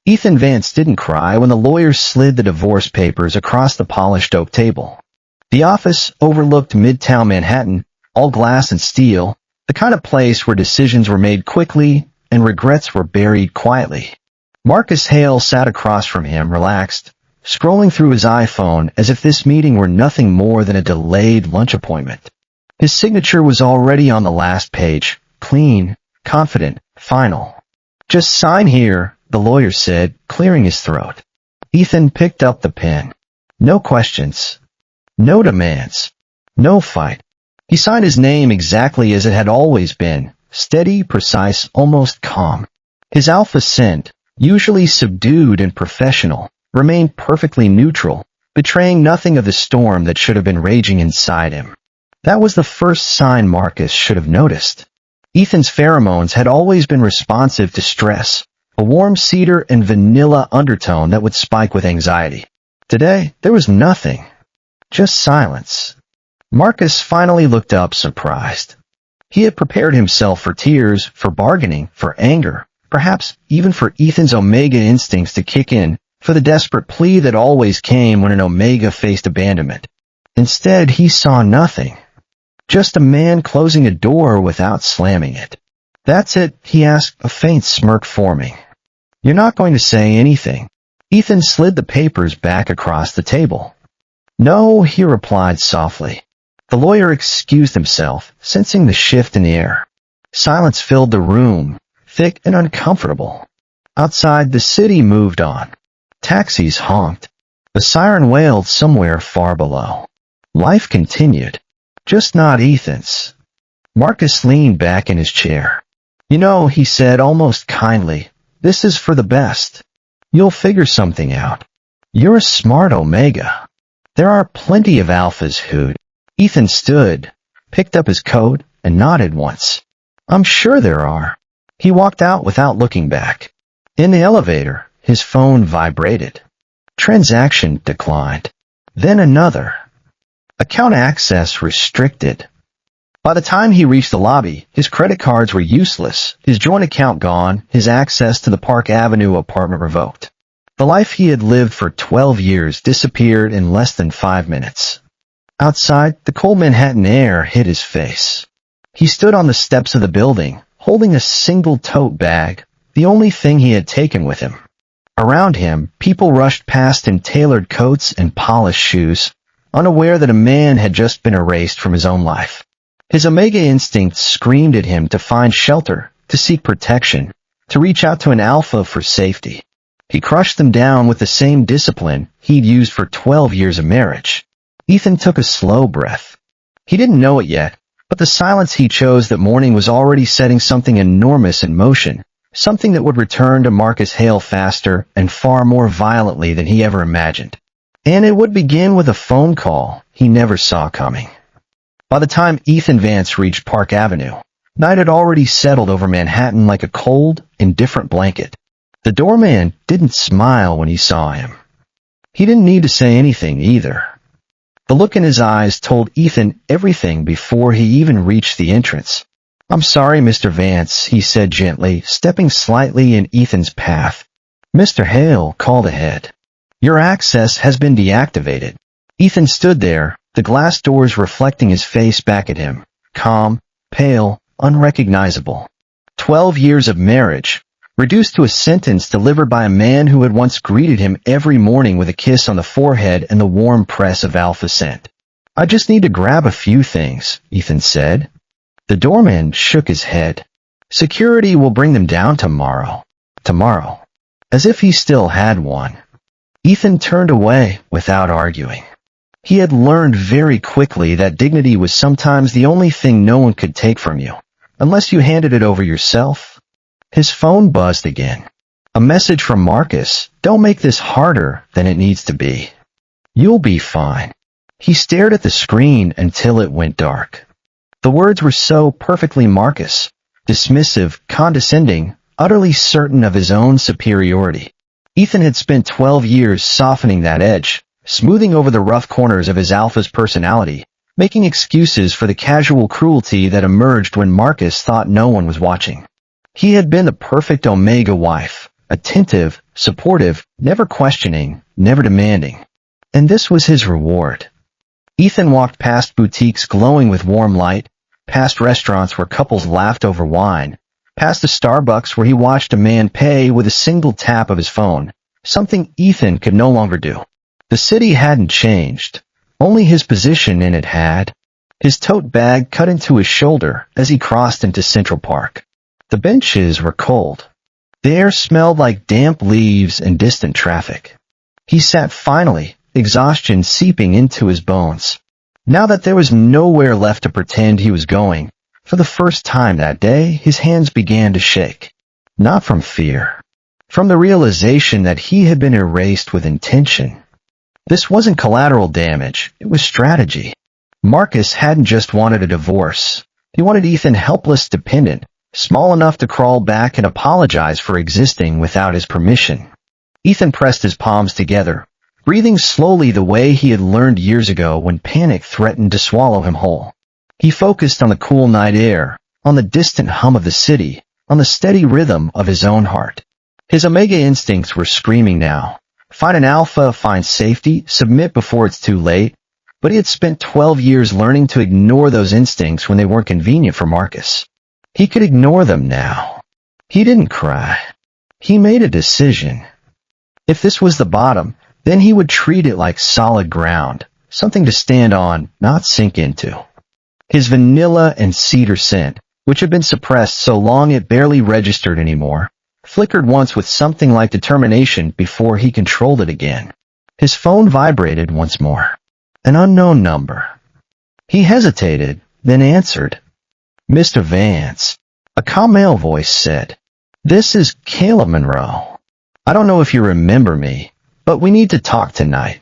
Ethan Vance didn't cry when the lawyer slid the divorce papers across the polished oak table. The office overlooked Midtown Manhattan, all glass and steel, the kind of place where decisions were made quickly and regrets were buried quietly. Marcus Hale sat across from him, relaxed, scrolling through his iPhone as if this meeting were nothing more than a delayed lunch appointment. His signature was already on the last page, clean, confident, final. "Just sign here," the lawyer said, clearing his throat. Ethan picked up the pen. No questions. No demands. No fight. He signed his name exactly as it had always been, steady, precise, almost calm. His alpha scent, usually subdued and professional, remained perfectly neutral, betraying nothing of the storm that should have been raging inside him. That was the first sign Marcus should have noticed. Ethan's pheromones had always been responsive to stress, a warm cedar and vanilla undertone that would spike with anxiety. Today, there was nothing. Just silence. Marcus finally looked up, surprised. He had prepared himself for tears, for bargaining, for anger, perhaps even for Ethan's Omega instincts to kick in, for the desperate plea that always came when an Omega faced abandonment. Instead, he saw nothing. Just a man closing a door without slamming it. "That's it?" he asked, a faint smirk forming. "You're not going to say anything?" Ethan slid the papers back across the table. "No," he replied softly. The lawyer excused himself, sensing the shift in the air. Silence filled the room, thick and uncomfortable. Outside, the city moved on. Taxis honked. A siren wailed somewhere far below. Life continued. Just not Ethan's. Marcus leaned back in his chair. "You know," he said almost kindly, "this is for the best. You'll figure something out. You're a smart Omega. There are plenty of alphas who'd—" Ethan stood, picked up his coat, and nodded once. "I'm sure there are." He walked out without looking back. In the elevator, his phone vibrated. Transaction declined. Then another. Account access restricted. By the time he reached the lobby, his credit cards were useless, his joint account gone, his access to the Park Avenue apartment revoked. The life he had lived for 12 years disappeared in less than 5 minutes. Outside, the cold Manhattan air hit his face. He stood on the steps of the building, holding a single tote bag, the only thing he had taken with him. Around him, people rushed past in tailored coats and polished shoes, unaware that a man had just been erased from his own life. His Omega instinct screamed at him to find shelter, to seek protection, to reach out to an alpha for safety. He crushed them down with the same discipline he'd used for 12 years of marriage. Ethan took a slow breath. He didn't know it yet, but the silence he chose that morning was already setting something enormous in motion, something that would return to Marcus Hale faster and far more violently than he ever imagined. And it would begin with a phone call he never saw coming. By the time Ethan Vance reached Park Avenue, night had already settled over Manhattan like a cold, indifferent blanket. The doorman didn't smile when he saw him. He didn't need to say anything either. The look in his eyes told Ethan everything before he even reached the entrance. "I'm sorry, Mr. Vance," he said gently, stepping slightly in Ethan's path. Mr. Hale called ahead. "Your access has been deactivated." Ethan stood there, the glass doors reflecting his face back at him, calm, pale, unrecognizable. 12 years of marriage, reduced to a sentence delivered by a man who had once greeted him every morning with a kiss on the forehead and the warm press of alpha scent. "I just need to grab a few things," Ethan said. The doorman shook his head. "Security will bring them down tomorrow." Tomorrow. As if he still had one. Ethan turned away without arguing. He had learned very quickly that dignity was sometimes the only thing no one could take from you, unless you handed it over yourself. His phone buzzed again. A message from Marcus: "Don't make this harder than it needs to be. You'll be fine." He stared at the screen until it went dark. The words were so perfectly Marcus, dismissive, condescending, utterly certain of his own superiority. Ethan had spent 12 years softening that edge, smoothing over the rough corners of his alpha's personality, making excuses for the casual cruelty that emerged when Marcus thought no one was watching. He had been the perfect Omega wife, attentive, supportive, never questioning, never demanding. And this was his reward. Ethan walked past boutiques glowing with warm light, past restaurants where couples laughed over wine, past a Starbucks where he watched a man pay with a single tap of his phone, something Ethan could no longer do. The city hadn't changed. Only his position in it had. His tote bag cut into his shoulder as he crossed into Central Park. The benches were cold. The air smelled like damp leaves and distant traffic. He sat finally, exhaustion seeping into his bones. Now that there was nowhere left to pretend he was going, for the first time that day, his hands began to shake. Not from fear. From the realization that he had been erased with intention. This wasn't collateral damage, it was strategy. Marcus hadn't just wanted a divorce. He wanted Ethan helpless, dependent, small enough to crawl back and apologize for existing without his permission. Ethan pressed his palms together, breathing slowly the way he had learned years ago when panic threatened to swallow him whole. He focused on the cool night air, on the distant hum of the city, on the steady rhythm of his own heart. His Omega instincts were screaming now. Find an alpha, find safety, submit before it's too late. But he had spent 12 years learning to ignore those instincts when they weren't convenient for Marcus. He could ignore them now. He didn't cry. He made a decision. If this was the bottom, then he would treat it like solid ground, something to stand on, not sink into. His vanilla and cedar scent, which had been suppressed so long it barely registered anymore, flickered once with something like determination before he controlled it again. His phone vibrated once more. An unknown number. He hesitated, then answered. Mr. Vance, a calm male voice said. This is Caleb Monroe. I don't know if you remember me, but we need to talk tonight.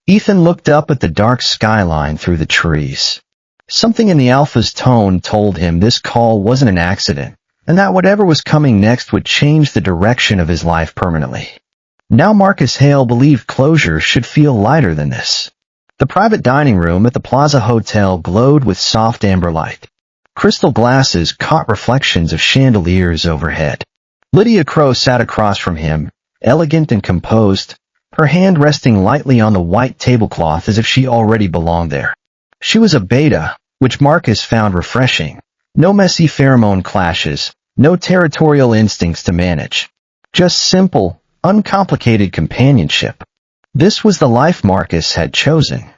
Ethan looked up at the dark skyline through the trees. Something in the alpha's tone told him this call wasn't an accident, and that whatever was coming next would change the direction of his life permanently. Now Marcus Hale believed closure should feel lighter than this. The private dining room at the Plaza Hotel glowed with soft amber light. Crystal glasses caught reflections of chandeliers overhead. Lydia Crow sat across from him, elegant and composed, her hand resting lightly on the white tablecloth as if she already belonged there. She was a beta, which Marcus found refreshing. No messy pheromone clashes, no territorial instincts to manage. Just simple, uncomplicated companionship. This was the life Marcus had chosen.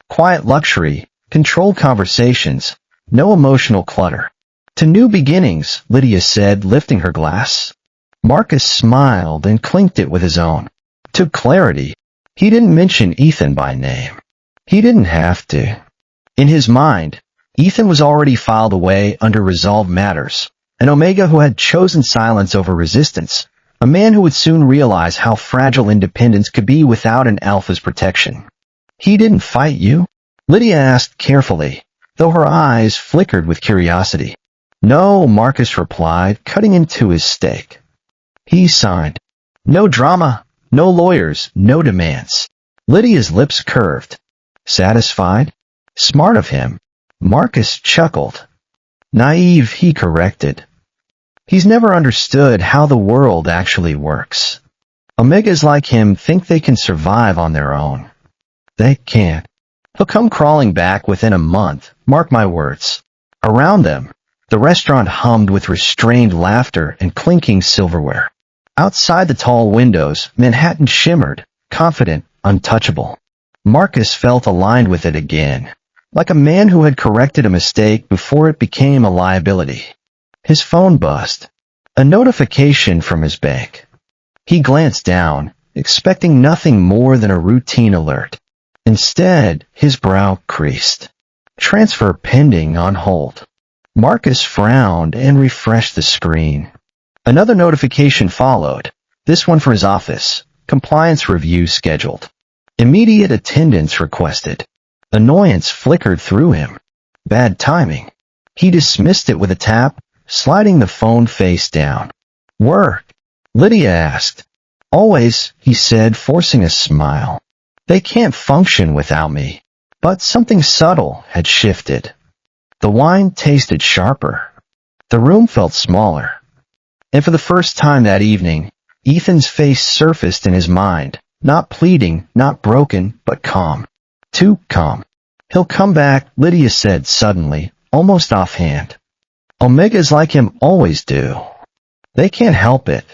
Quiet luxury, controlled conversations, no emotional clutter. To new beginnings, Lydia said, lifting her glass. Marcus smiled and clinked it with his own. To clarity, he didn't mention Ethan by name. He didn't have to. In his mind, Ethan was already filed away under resolved matters, an Omega who had chosen silence over resistance, a man who would soon realize how fragile independence could be without an alpha's protection. He didn't fight you? Lydia asked carefully, though her eyes flickered with curiosity. No, Marcus replied, cutting into his steak. He signed. No drama, no lawyers, no demands. Lydia's lips curved. Satisfied? Smart of him. Marcus chuckled. Naive, he corrected. He's never understood how the world actually works. Omegas like him think they can survive on their own. They can't. He'll come crawling back within a month, mark my words. Around them, the restaurant hummed with restrained laughter and clinking silverware. Outside the tall windows, Manhattan shimmered, confident, untouchable. Marcus felt aligned with it again, like a man who had corrected a mistake before it became a liability. His phone buzzed. A notification from his bank. He glanced down, expecting nothing more than a routine alert. Instead, his brow creased. Transfer pending on hold. Marcus frowned and refreshed the screen. Another notification followed, this one for his office. Compliance review scheduled. Immediate attendance requested. Annoyance flickered through him. Bad timing. He dismissed it with a tap, sliding the phone face down. Work? Lydia asked. Always, he said, forcing a smile. They can't function without me. But something subtle had shifted. The wine tasted sharper. The room felt smaller. And for the first time that evening, Ethan's face surfaced in his mind, not pleading, not broken, but calm. Too calm. He'll come back, Lydia said suddenly, almost offhand. Omegas like him always do. They can't help it.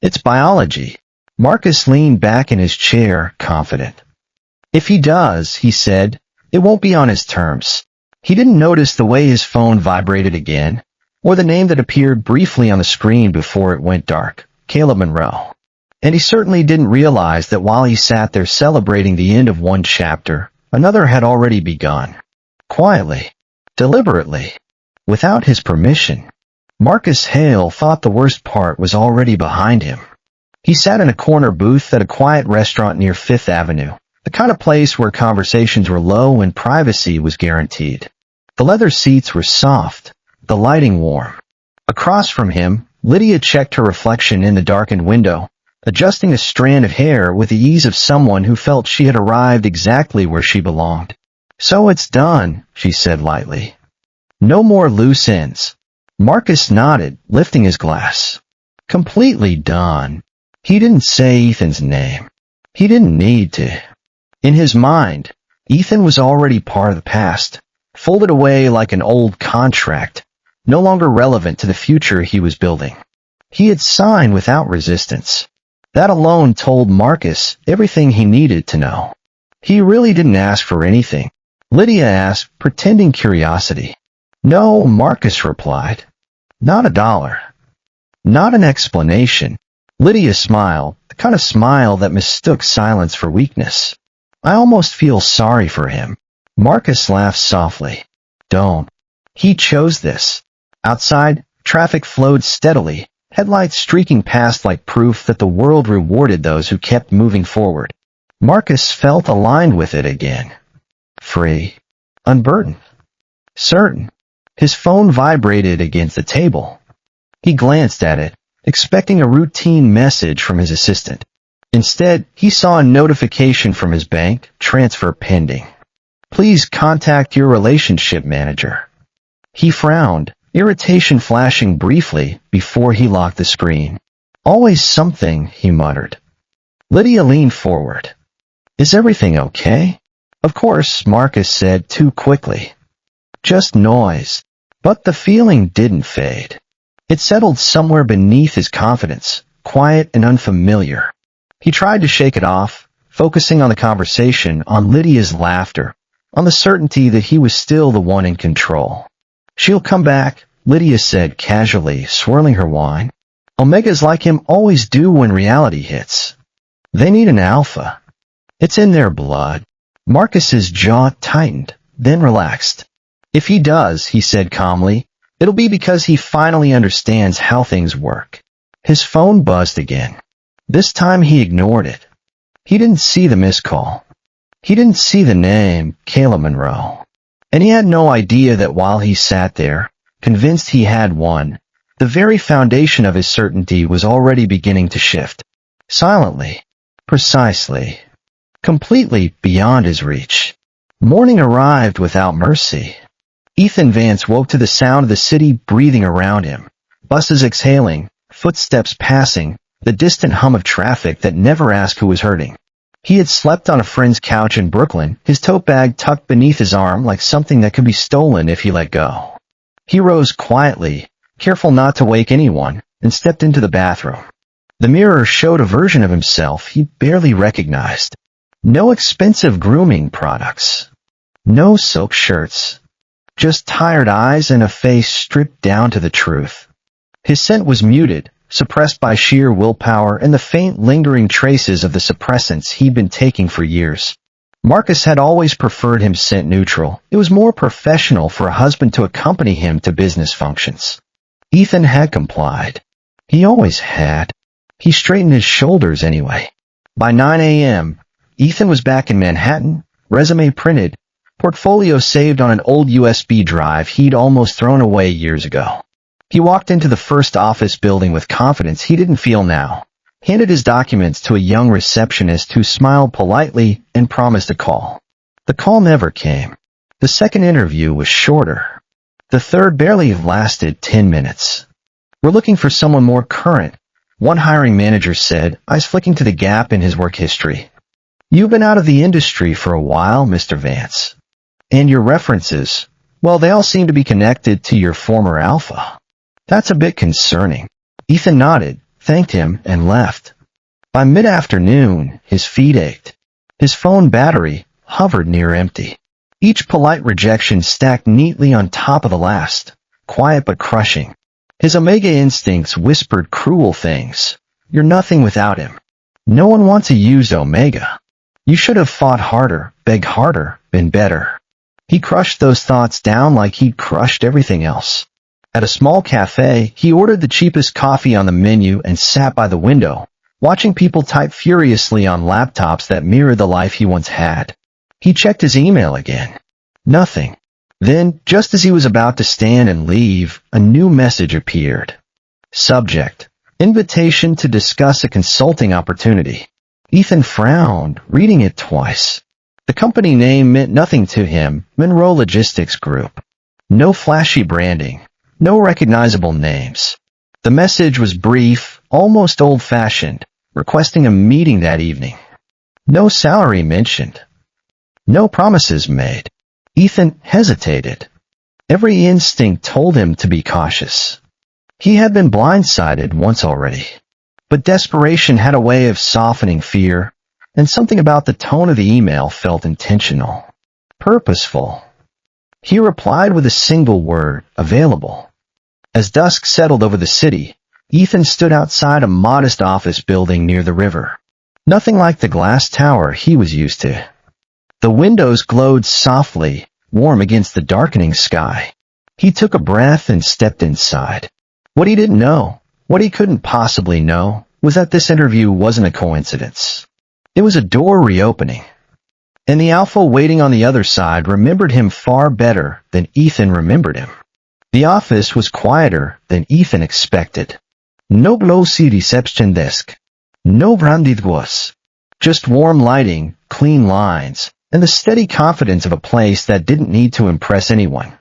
It's biology. Marcus leaned back in his chair, confident. If he does, he said, it won't be on his terms. He didn't notice the way his phone vibrated again, or the name that appeared briefly on the screen before it went dark, Caleb Monroe. And he certainly didn't realize that while he sat there celebrating the end of one chapter, another had already begun. Quietly, deliberately, without his permission. Marcus Hale thought the worst part was already behind him. He sat in a corner booth at a quiet restaurant near Fifth Avenue, the kind of place where conversations were low and privacy was guaranteed. The leather seats were soft, the lighting warm. Across from him, Lydia checked her reflection in the darkened window, adjusting a strand of hair with the ease of someone who felt she had arrived exactly where she belonged. So it's done, she said lightly. No more loose ends. Marcus nodded, lifting his glass. Completely done. He didn't say Ethan's name. He didn't need to. In his mind, Ethan was already part of the past, folded away like an old contract, no longer relevant to the future he was building. He had signed without resistance. That alone told Marcus everything he needed to know. He really didn't ask for anything. Lydia asked, pretending curiosity. No, Marcus replied. Not $1. Not an explanation. Lydia smiled, the kind of smile that mistook silence for weakness. I almost feel sorry for him. Marcus laughed softly. Don't. He chose this. Outside, traffic flowed steadily, headlights streaking past like proof that the world rewarded those who kept moving forward. Marcus felt aligned with it again. Free. Unburdened. Certain. His phone vibrated against the table. He glanced at it, expecting a routine message from his assistant. Instead, he saw a notification from his bank, transfer pending. Please contact your relationship manager. He frowned, irritation flashing briefly before he locked the screen. Always something, he muttered. Lydia leaned forward. Is everything okay? Of course, Marcus said too quickly. Just noise. But the feeling didn't fade. It settled somewhere beneath his confidence, quiet and unfamiliar. He tried to shake it off, focusing on the conversation, on Lydia's laughter, on the certainty that he was still the one in control. She'll come back, Lydia said casually, swirling her wine. Omegas like him always do when reality hits. They need an alpha. It's in their blood. Marcus's jaw tightened, then relaxed. If he does, he said calmly, it'll be because he finally understands how things work. His phone buzzed again. This time he ignored it. He didn't see the missed call. He didn't see the name, Caleb Monroe. And he had no idea that while he sat there, convinced he had won, the very foundation of his certainty was already beginning to shift. Silently. Precisely. Completely beyond his reach. Morning arrived without mercy. Ethan Vance woke to the sound of the city breathing around him. Buses exhaling, footsteps passing, the distant hum of traffic that never asked who was hurting. He had slept on a friend's couch in Brooklyn, his tote bag tucked beneath his arm like something that could be stolen if he let go. He rose quietly, careful not to wake anyone, and stepped into the bathroom. The mirror showed a version of himself he barely recognized. No expensive grooming products. No silk shirts. Just tired eyes and a face stripped down to the truth. His scent was muted, suppressed by sheer willpower and the faint lingering traces of the suppressants he'd been taking for years. Marcus had always preferred him scent neutral. It was more professional for a husband to accompany him to business functions. Ethan had complied. He always had. He straightened his shoulders anyway. By 9 a.m., Ethan was back in Manhattan, resume printed, portfolio saved on an old USB drive he'd almost thrown away years ago. He walked into the first office building with confidence he didn't feel now, handed his documents to a young receptionist who smiled politely and promised a call. The call never came. The second interview was shorter. The third barely lasted 10 minutes. We're looking for someone more current, One hiring manager said, eyes flicking to the gap in his work history. You've been out of the industry for a while, Mr. Vance. And your references, well, they all seem to be connected to your former alpha. That's a bit concerning. Ethan nodded, thanked him, and left. By mid-afternoon, his feet ached. His phone battery hovered near empty. Each polite rejection stacked neatly on top of the last, quiet but crushing. His Omega instincts whispered cruel things. You're nothing without him. No one wants a used Omega. You should have fought harder, begged harder, been better. He crushed those thoughts down like he'd crushed everything else. At a small cafe, he ordered the cheapest coffee on the menu and sat by the window, watching people type furiously on laptops that mirrored the life he once had. He checked his email again. Nothing. Then, just as he was about to stand and leave, a new message appeared. Subject: Invitation to discuss a consulting opportunity. Ethan frowned, reading it twice. The company name meant nothing to him, Monroe Logistics Group. No flashy branding. No recognizable names. The message was brief, almost old-fashioned, requesting a meeting that evening. No salary mentioned. No promises made. Ethan hesitated. Every instinct told him to be cautious. He had been blindsided once already. But desperation had a way of softening fear, and something about the tone of the email felt intentional. Purposeful. He replied with a single word, available. As dusk settled over the city, Ethan stood outside a modest office building near the river. Nothing like the glass tower he was used to. The windows glowed softly, warm against the darkening sky. He took a breath and stepped inside. What he didn't know, what he couldn't possibly know, was that this interview wasn't a coincidence. It was a door reopening. And the alpha waiting on the other side remembered him far better than Ethan remembered him. The office was quieter than Ethan expected. No glossy reception desk. No branded glass. Just warm lighting, clean lines, and the steady confidence of a place that didn't need to impress anyone.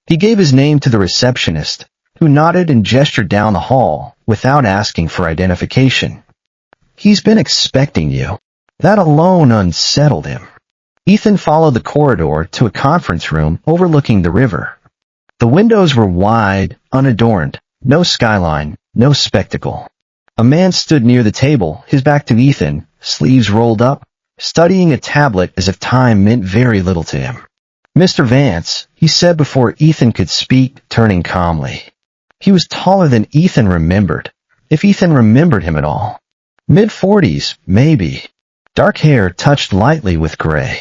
He gave his name to the receptionist, who nodded and gestured down the hall without asking for identification. He's been expecting you. That alone unsettled him. Ethan followed the corridor to a conference room overlooking the river. The windows were wide, unadorned, no skyline, no spectacle. A man stood near the table, his back to Ethan, sleeves rolled up, studying a tablet as if time meant very little to him. Mr. Vance, he said before Ethan could speak, turning calmly. He was taller than Ethan remembered, if Ethan remembered him at all. Mid-40s, maybe. Dark hair touched lightly with gray.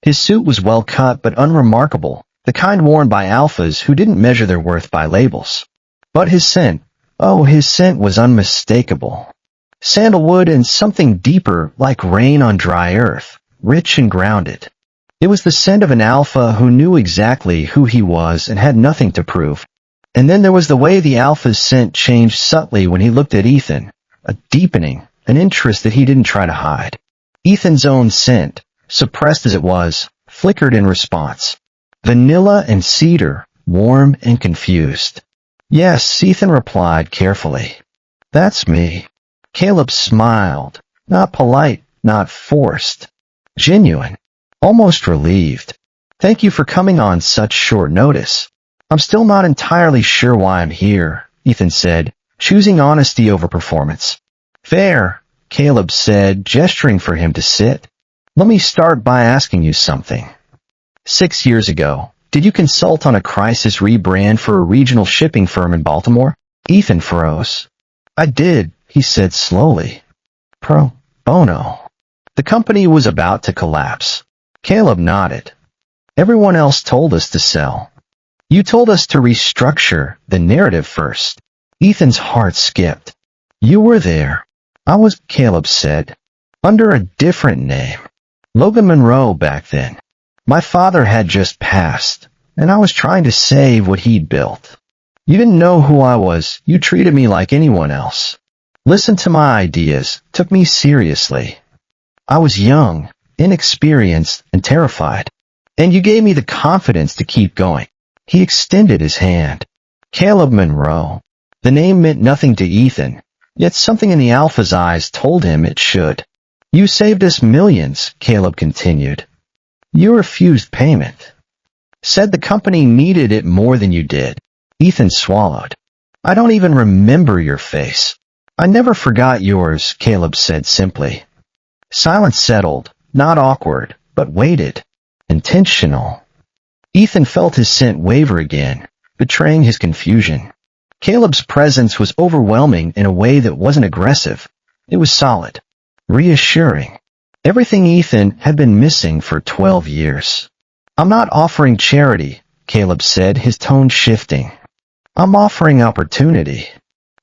His suit was well cut but unremarkable, the kind worn by alphas who didn't measure their worth by labels. But his scent, his scent was unmistakable. Sandalwood and something deeper like rain on dry earth, rich and grounded. It was the scent of an alpha who knew exactly who he was and had nothing to prove. And then there was the way the alpha's scent changed subtly when he looked at Ethan, a deepening, an interest that he didn't try to hide. Ethan's own scent, suppressed as it was, flickered in response. Vanilla and cedar, warm and confused. Yes, Ethan replied carefully. That's me. Caleb smiled, not polite, not forced. Genuine, almost relieved. Thank you for coming on such short notice. I'm still not entirely sure why I'm here, Ethan said, choosing honesty over performance. Fair, Caleb said, gesturing for him to sit. Let me start by asking you something. 6 years ago, did you consult on a crisis rebrand for a regional shipping firm in Baltimore? Ethan froze. I did, he said slowly. Pro bono. The company was about to collapse. Caleb nodded. Everyone else told us to sell. You told us to restructure the narrative first. Ethan's heart skipped. You were there. I was, Caleb said, under a different name. Logan Monroe back then. My father had just passed, and I was trying to save what he'd built. You didn't know who I was. You treated me like anyone else. Listened to my ideas, took me seriously. I was young, inexperienced, and terrified. And you gave me the confidence to keep going. He extended his hand. Caleb Monroe. The name meant nothing to Ethan, Yet something in the Alpha's eyes told him it should. "You saved us millions," Caleb continued. "You refused payment. Said the company needed it more than you did." Ethan swallowed. "I don't even remember your face." "I never forgot yours," Caleb said simply. Silence settled, not awkward, but weighted. Intentional. Ethan felt his scent waver again, betraying his confusion. Caleb's presence was overwhelming in a way that wasn't aggressive. It was solid. Reassuring. Everything Ethan had been missing for 12 years. "I'm not offering charity," Caleb said, his tone shifting. "I'm offering opportunity.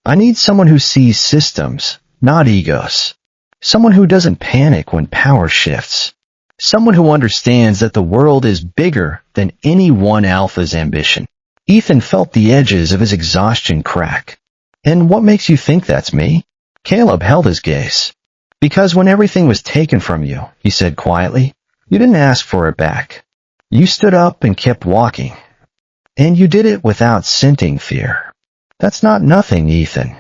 I need someone who sees systems, not egos. Someone who doesn't panic when power shifts. Someone who understands that the world is bigger than any one Alpha's ambition." Ethan felt the edges of his exhaustion crack. "And what makes you think that's me?" Caleb held his gaze. "Because when everything was taken from you," he said quietly, "you didn't ask for it back. You stood up and kept walking. And you did it without scenting fear. That's not nothing, Ethan.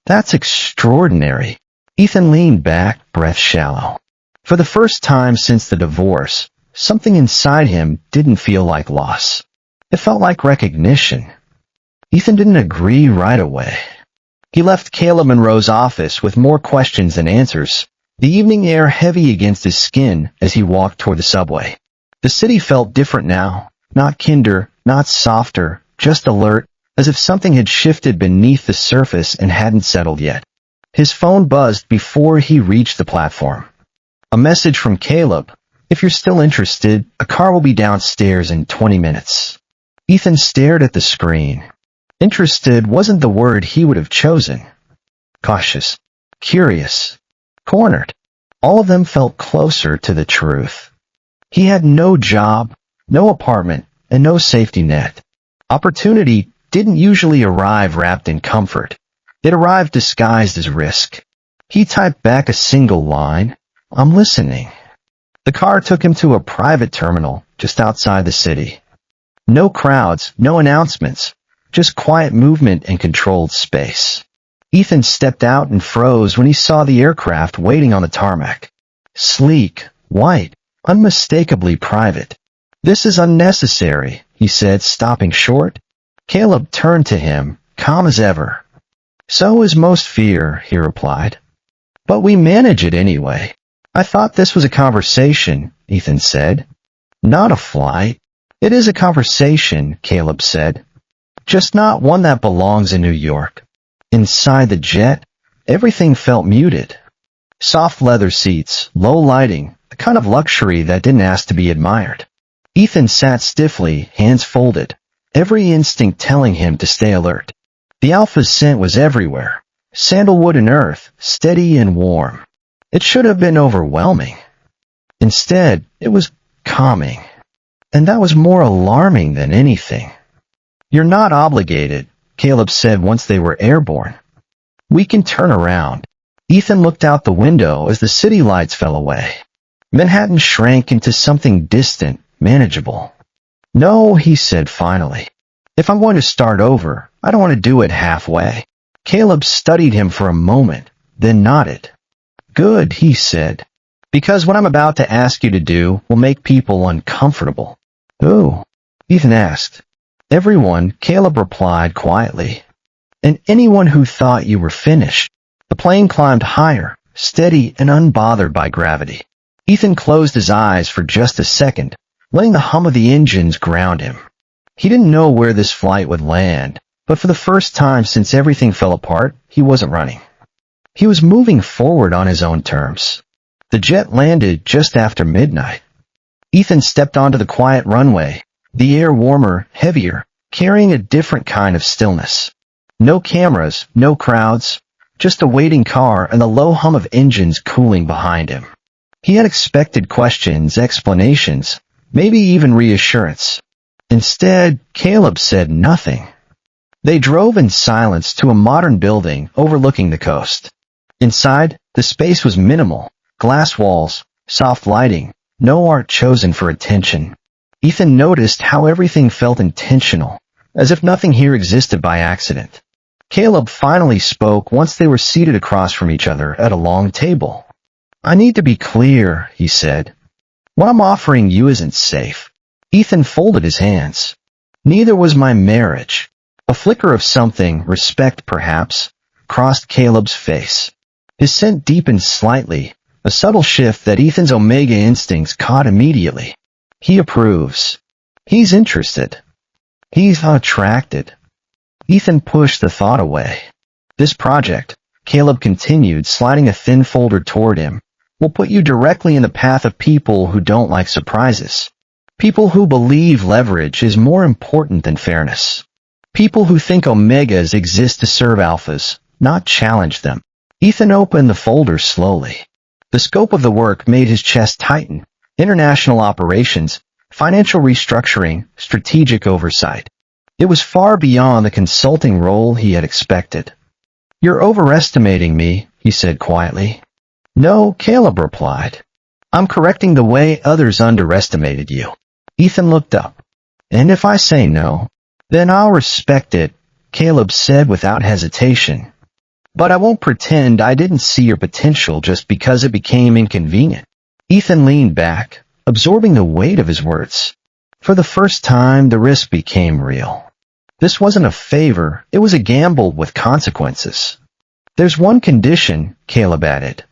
That's extraordinary." Ethan leaned back, breath shallow. For the first time since the divorce, something inside him didn't feel like loss. It felt like recognition. Ethan didn't agree right away. He left Caleb Monroe's office with more questions than answers, the evening air heavy against his skin as he walked toward the subway. The city felt different now, not kinder, not softer, just alert, as if something had shifted beneath the surface and hadn't settled yet. His phone buzzed before he reached the platform. A message from Caleb: "If you're still interested, a car will be downstairs in 20 minutes. Ethan stared at the screen. Interested wasn't the word he would have chosen. Cautious, curious, cornered. All of them felt closer to the truth. He had no job, no apartment, and no safety net. Opportunity didn't usually arrive wrapped in comfort. It arrived disguised as risk. He typed back a single line: "I'm listening." The car took him to a private terminal just outside the city. No crowds, no announcements, just quiet movement and controlled space. Ethan stepped out and froze when he saw the aircraft waiting on the tarmac. Sleek, white, unmistakably private. "This is unnecessary," he said, stopping short. Caleb turned to him, calm as ever. "So is most fear," he replied. "But we manage it anyway." "I thought this was a conversation," Ethan said. "Not a flight." "It is a conversation," Caleb said. "Just not one that belongs in New York." Inside the jet, everything felt muted. Soft leather seats, low lighting, the kind of luxury that didn't ask to be admired. Ethan sat stiffly, hands folded, every instinct telling him to stay alert. The Alpha's scent was everywhere, sandalwood and earth, steady and warm. It should have been overwhelming. Instead, it was calming. And that was more alarming than anything. "You're not obligated," Caleb said once they were airborne. "We can turn around." Ethan looked out the window as the city lights fell away. Manhattan shrank into something distant, manageable. "No," he said finally. "If I'm going to start over, I don't want to do it halfway." Caleb studied him for a moment, then nodded. "Good," he said. "Because what I'm about to ask you to do will make people uncomfortable." "Who?" Ethan asked. "Everyone," Caleb replied quietly. "And anyone who thought you were finished." The plane climbed higher, steady and unbothered by gravity. Ethan closed his eyes for just a second, letting the hum of the engines ground him. He didn't know where this flight would land, but for the first time since everything fell apart, he wasn't running. He was moving forward on his own terms. The jet landed just after midnight. Ethan stepped onto the quiet runway, the air warmer, heavier, carrying a different kind of stillness. No cameras, no crowds, just a waiting car and the low hum of engines cooling behind him. He had expected questions, explanations, maybe even reassurance. Instead, Caleb said nothing. They drove in silence to a modern building overlooking the coast. Inside, the space was minimal, glass walls, soft lighting, no art chosen for attention. Ethan noticed how everything felt intentional, as if nothing here existed by accident. Caleb finally spoke once they were seated across from each other at a long table. "I need to be clear," he said. "What I'm offering you isn't safe." Ethan folded his hands. "Neither was my marriage." A flicker of something, respect perhaps, crossed Caleb's face. His scent deepened slightly, a subtle shift that Ethan's Omega instincts caught immediately. He approves. He's interested. He's attracted. Ethan pushed the thought away. "This project," Caleb continued, sliding a thin folder toward him, "will put you directly in the path of people who don't like surprises. People who believe leverage is more important than fairness. People who think Omegas exist to serve alphas, not challenge them." Ethan opened the folder slowly. The scope of the work made his chest tighten. International operations, financial restructuring, strategic oversight. It was far beyond the consulting role he had expected. "You're overestimating me," he said quietly. "No," Caleb replied. "I'm correcting the way others underestimated you." Ethan looked up. "And if I say no, then I'll respect it," Caleb said without hesitation. "But I won't pretend I didn't see your potential just because it became inconvenient." Ethan leaned back, absorbing the weight of his words. For the first time, the risk became real. This wasn't a favor, it was a gamble with consequences. "There's one condition," Caleb added.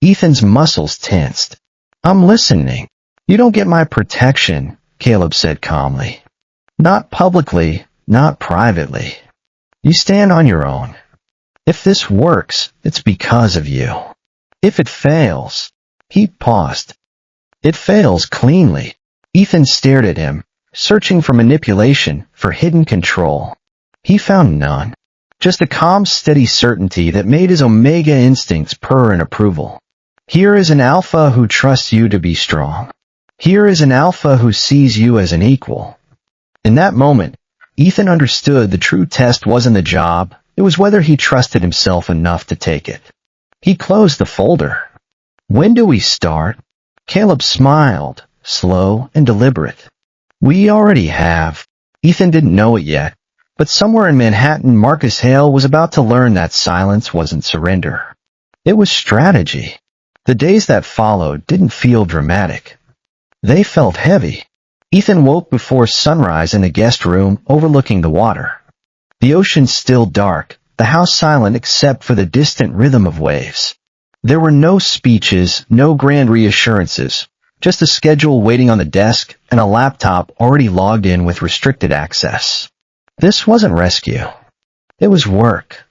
Ethan's muscles tensed. "I'm listening." "You don't get my protection," Caleb said calmly. "Not publicly, not privately. You stand on your own. If this works, it's because of you. If it fails—" He paused. "It fails cleanly." Ethan stared at him, searching for manipulation, for hidden control. He found none. Just a calm, steady certainty that made his Omega instincts purr in approval. Here is an alpha who trusts you to be strong. Here is an alpha who sees you as an equal. In that moment, Ethan understood the true test wasn't the job, it was whether he trusted himself enough to take it. He closed the folder. "When do we start?" Caleb smiled, slow and deliberate. "We already have." Ethan didn't know it yet, but somewhere in Manhattan, Marcus Hale was about to learn that silence wasn't surrender. It was strategy. The days that followed didn't feel dramatic. They felt heavy. Ethan woke before sunrise in the guest room overlooking the water. The ocean still dark, the house silent except for the distant rhythm of waves. There were no speeches, no grand reassurances, just a schedule waiting on the desk and a laptop already logged in with restricted access. This wasn't rescue. It was work.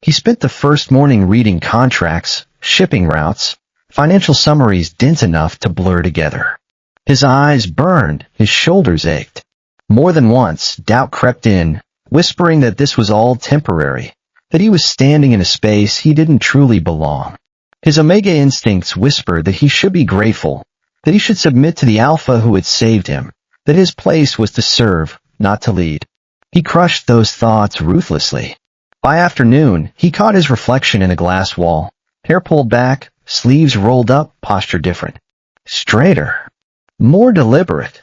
He spent the first morning reading contracts, shipping routes, financial summaries dense enough to blur together. His eyes burned, his shoulders ached. More than once, doubt crept in, whispering that this was all temporary, that he was standing in a space he didn't truly belong. His Omega instincts whispered that he should be grateful, that he should submit to the alpha who had saved him, that his place was to serve, not to lead. He crushed those thoughts ruthlessly. By afternoon, he caught his reflection in a glass wall, hair pulled back, sleeves rolled up, posture different. Straighter. More deliberate.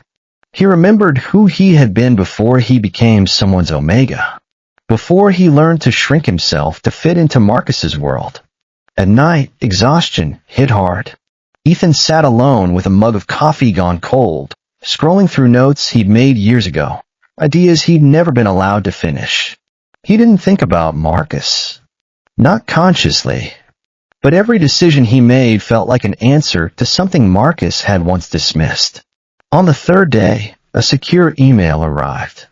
He remembered who he had been before he became someone's Omega. Before he learned to shrink himself to fit into Marcus's world. At night, exhaustion hit hard. Ethan sat alone with a mug of coffee gone cold, scrolling through notes he'd made years ago, ideas he'd never been allowed to finish. He didn't think about Marcus. Not consciously. But every decision he made felt like an answer to something Marcus had once dismissed. On the third day, a secure email arrived.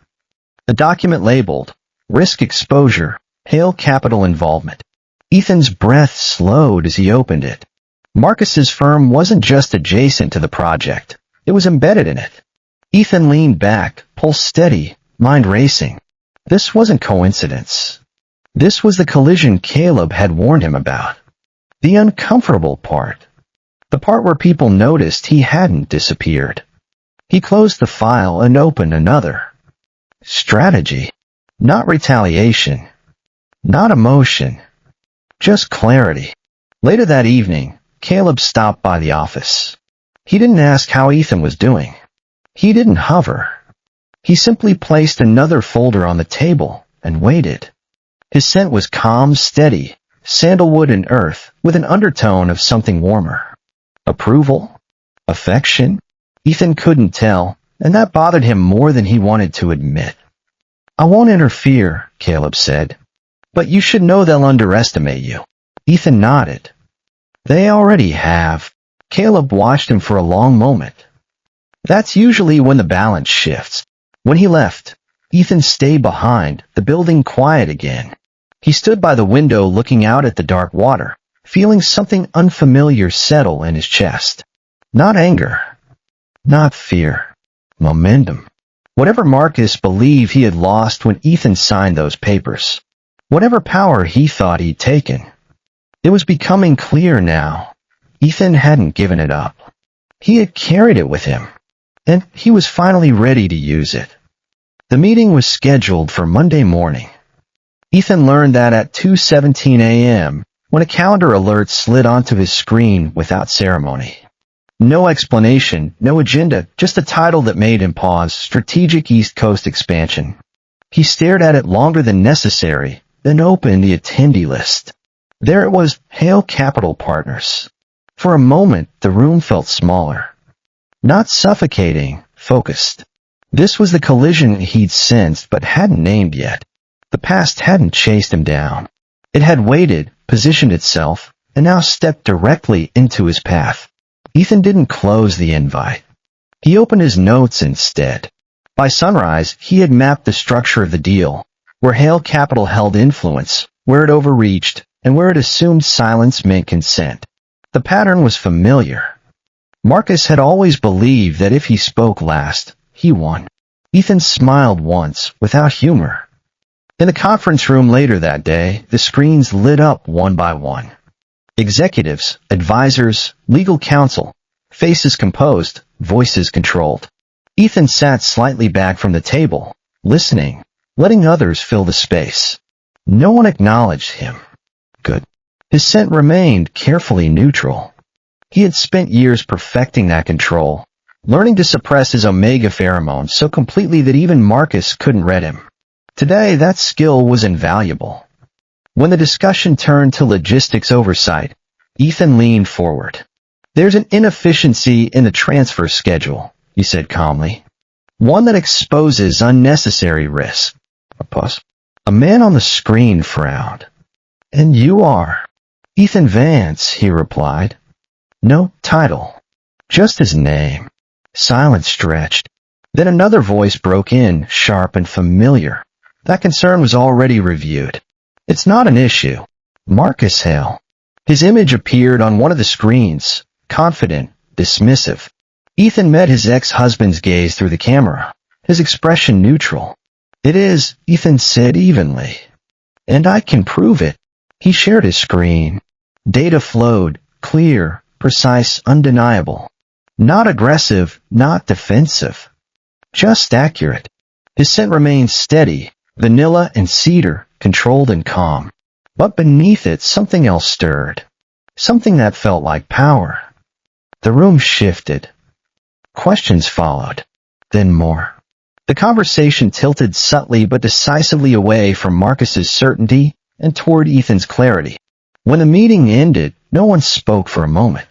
A document labeled, Risk Exposure, Hale Capital Involvement. Ethan's breath slowed as he opened it. Marcus's firm wasn't just adjacent to the project, it was embedded in it. Ethan leaned back, pulse steady, mind racing. This wasn't coincidence. This was the collision Caleb had warned him about. The uncomfortable part. The part where people noticed he hadn't disappeared. He closed the file and opened another. Strategy. Not retaliation. Not emotion. Just clarity. Later that evening, Caleb stopped by the office. He didn't ask how Ethan was doing. He didn't hover. He simply placed another folder on the table and waited. His scent was calm, steady, sandalwood and earth, with an undertone of something warmer. Approval? Affection? Ethan couldn't tell, and that bothered him more than he wanted to admit. "I won't interfere," Caleb said. "But you should know they'll underestimate you." Ethan nodded. "They already have." Caleb watched him for a long moment. That's usually when the balance shifts. When he left, Ethan stayed behind, the building quiet again. He stood by the window looking out at the dark water, feeling something unfamiliar settle in his chest. Not anger. Not fear. Momentum. Whatever Marcus believed he had lost when Ethan signed those papers. Whatever power he thought he'd taken. It was becoming clear now. Ethan hadn't given it up. He had carried it with him, and he was finally ready to use it. The meeting was scheduled for Monday morning. Ethan learned that at 2:17 a.m., when a calendar alert slid onto his screen without ceremony. No explanation, no agenda, just a title that made him pause: Strategic East Coast Expansion. He stared at it longer than necessary, then opened the attendee list. There it was, Hale Capital Partners. For a moment, the room felt smaller. Not suffocating, focused. This was the collision he'd sensed but hadn't named yet. The past hadn't chased him down. It had waited, positioned itself, and now stepped directly into his path. Ethan didn't close the invite. He opened his notes instead. By sunrise, he had mapped the structure of the deal, where Hale Capital held influence, where it overreached, and where it assumed silence meant consent. The pattern was familiar. Marcus had always believed that if he spoke last, he won. Ethan smiled once, without humor. In the conference room later that day, the screens lit up one by one. Executives, advisors, legal counsel, faces composed, voices controlled. Ethan sat slightly back from the table, listening, letting others fill the space. No one acknowledged him. Good. His scent remained carefully neutral. He had spent years perfecting that control, learning to suppress his omega pheromone so completely that even Marcus couldn't read him. Today, that skill was invaluable. When the discussion turned to logistics oversight, Ethan leaned forward. "There's an inefficiency in the transfer schedule," he said calmly. "One that exposes unnecessary risk." A pause. A man on the screen frowned. "And you are?" "Ethan Vance," he replied. No title. Just his name. Silence stretched. Then another voice broke in, sharp and familiar. That concern was already reviewed. "It's not an issue." Marcus Hale. His image appeared on one of the screens, confident, dismissive. Ethan met his ex-husband's gaze through the camera, his expression neutral. "It is," Ethan said evenly. "And I can prove it." He shared his screen. Data flowed, clear, precise, undeniable. Not aggressive, not defensive. Just accurate. His scent remained steady, vanilla and cedar, controlled and calm. But beneath it, something else stirred. Something that felt like power. The room shifted. Questions followed. Then more. The conversation tilted subtly but decisively away from Marcus's certainty and toward Ethan's clarity. When the meeting ended, no one spoke for a moment.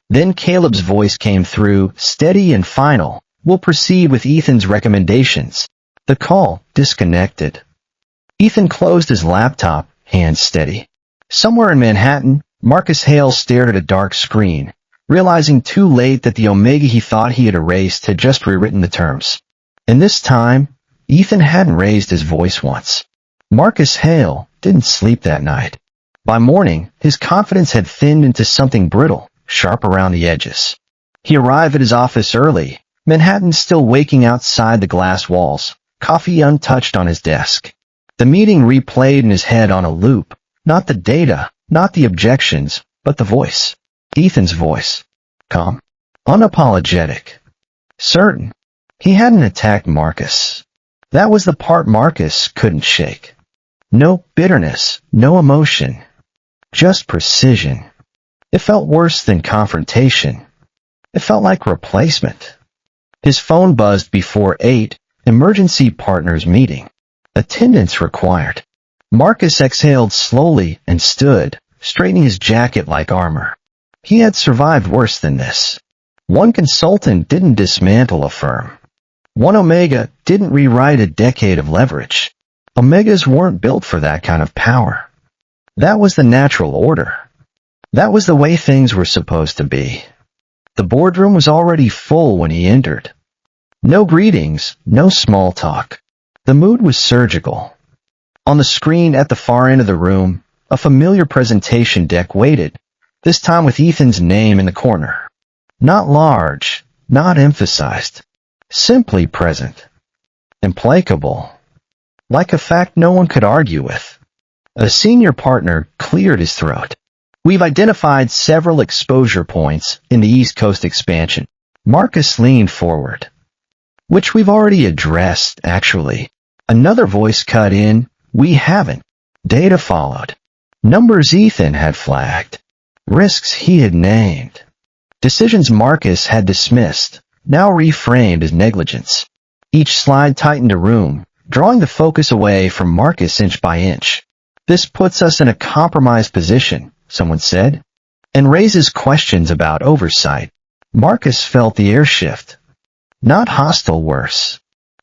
Then Caleb's voice came through, steady and final. "We'll proceed with Ethan's recommendations." The call disconnected. Ethan closed his laptop, hands steady. Somewhere in Manhattan, Marcus Hale stared at a dark screen, realizing too late that the omega he thought he had erased had just rewritten the terms. And this time, Ethan hadn't raised his voice once. Marcus Hale didn't sleep that night. By morning, his confidence had thinned into something brittle, sharp around the edges. He arrived at his office early, Manhattan still waking outside the glass walls, coffee untouched on his desk. The meeting replayed in his head on a loop, not the data, not the objections, but the voice. Ethan's voice. Calm. Unapologetic. Certain. He hadn't attacked Marcus. That was the part Marcus couldn't shake. No bitterness, no emotion. Just precision. It felt worse than confrontation. It felt like replacement. His phone buzzed before 8, emergency partners meeting. Attendance required. Marcus exhaled slowly and stood, straightening his jacket like armor. He had survived worse than this. One consultant didn't dismantle a firm. One Omega didn't rewrite a decade of leverage. Omegas weren't built for that kind of power. That was the natural order. That was the way things were supposed to be. The boardroom was already full when he entered. No greetings, no small talk. The mood was surgical. On the screen at the far end of the room, a familiar presentation deck waited, this time with Ethan's name in the corner. Not large, not emphasized, simply present. Implacable. Like a fact no one could argue with. A senior partner cleared his throat. We've identified several exposure points in the East Coast expansion. Marcus leaned forward. Which we've already addressed, actually. Another voice cut in. We haven't. Data followed. Numbers Ethan had flagged. Risks he had named. Decisions Marcus had dismissed, now reframed as negligence. Each slide tightened a room, drawing the focus away from Marcus inch by inch. This puts us in a compromised position, someone said, and raises questions about oversight. Marcus felt the air shift. Not hostile, worse.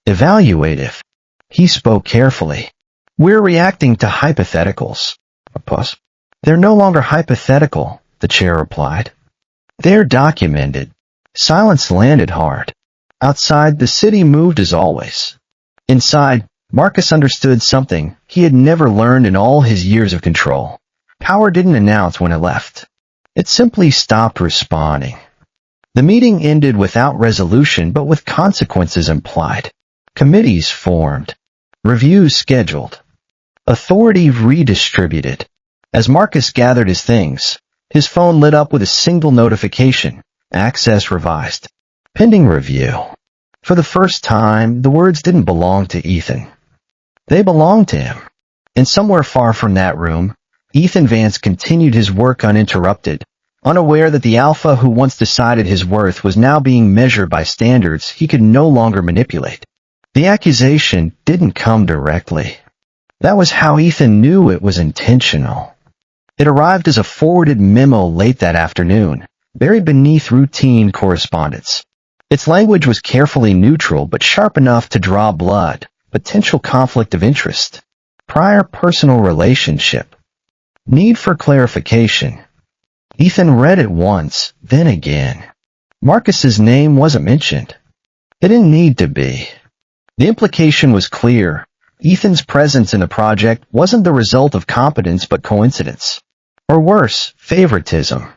Evaluative. He spoke carefully. We're reacting to hypotheticals. A pause. They're no longer hypothetical, the chair replied. They're documented. Silence landed hard. Outside, the city moved as always. Inside, Marcus understood something he had never learned in all his years of control. Power didn't announce when it left. It simply stopped responding. The meeting ended without resolution but with consequences implied. Committees formed. Reviews scheduled. Authority redistributed. As Marcus gathered his things, his phone lit up with a single notification. Access revised. Pending review. For the first time, the words didn't belong to Ethan. They belonged to him. And somewhere far from that room, Ethan Vance continued his work uninterrupted, unaware that the alpha who once decided his worth was now being measured by standards he could no longer manipulate. The accusation didn't come directly. That was how Ethan knew it was intentional. It arrived as a forwarded memo late that afternoon, buried beneath routine correspondence. Its language was carefully neutral but sharp enough to draw blood, potential conflict of interest, prior personal relationship, need for clarification. Ethan read it once, then again. Marcus's name wasn't mentioned. It didn't need to be. The implication was clear. Ethan's presence in the project wasn't the result of competence but coincidence. Or worse, favoritism.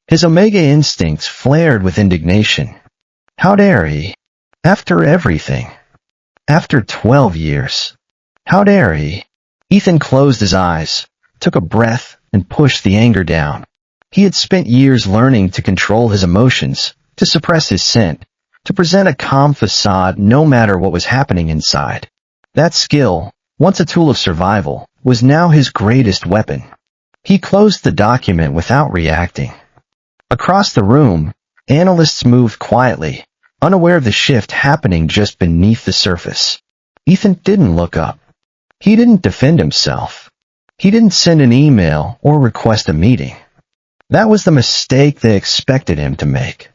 His Omega instincts flared with indignation. How dare he? After everything. After 12 years. How dare he? Ethan closed his eyes, took a breath, and pushed the anger down. He had spent years learning to control his emotions, to suppress his scent, to present a calm facade no matter what was happening inside. That skill, once a tool of survival, was now his greatest weapon. He closed the document without reacting. Across the room, analysts moved quietly, unaware of the shift happening just beneath the surface. Ethan didn't look up. He didn't defend himself. He didn't send an email or request a meeting. That was the mistake they expected him to make.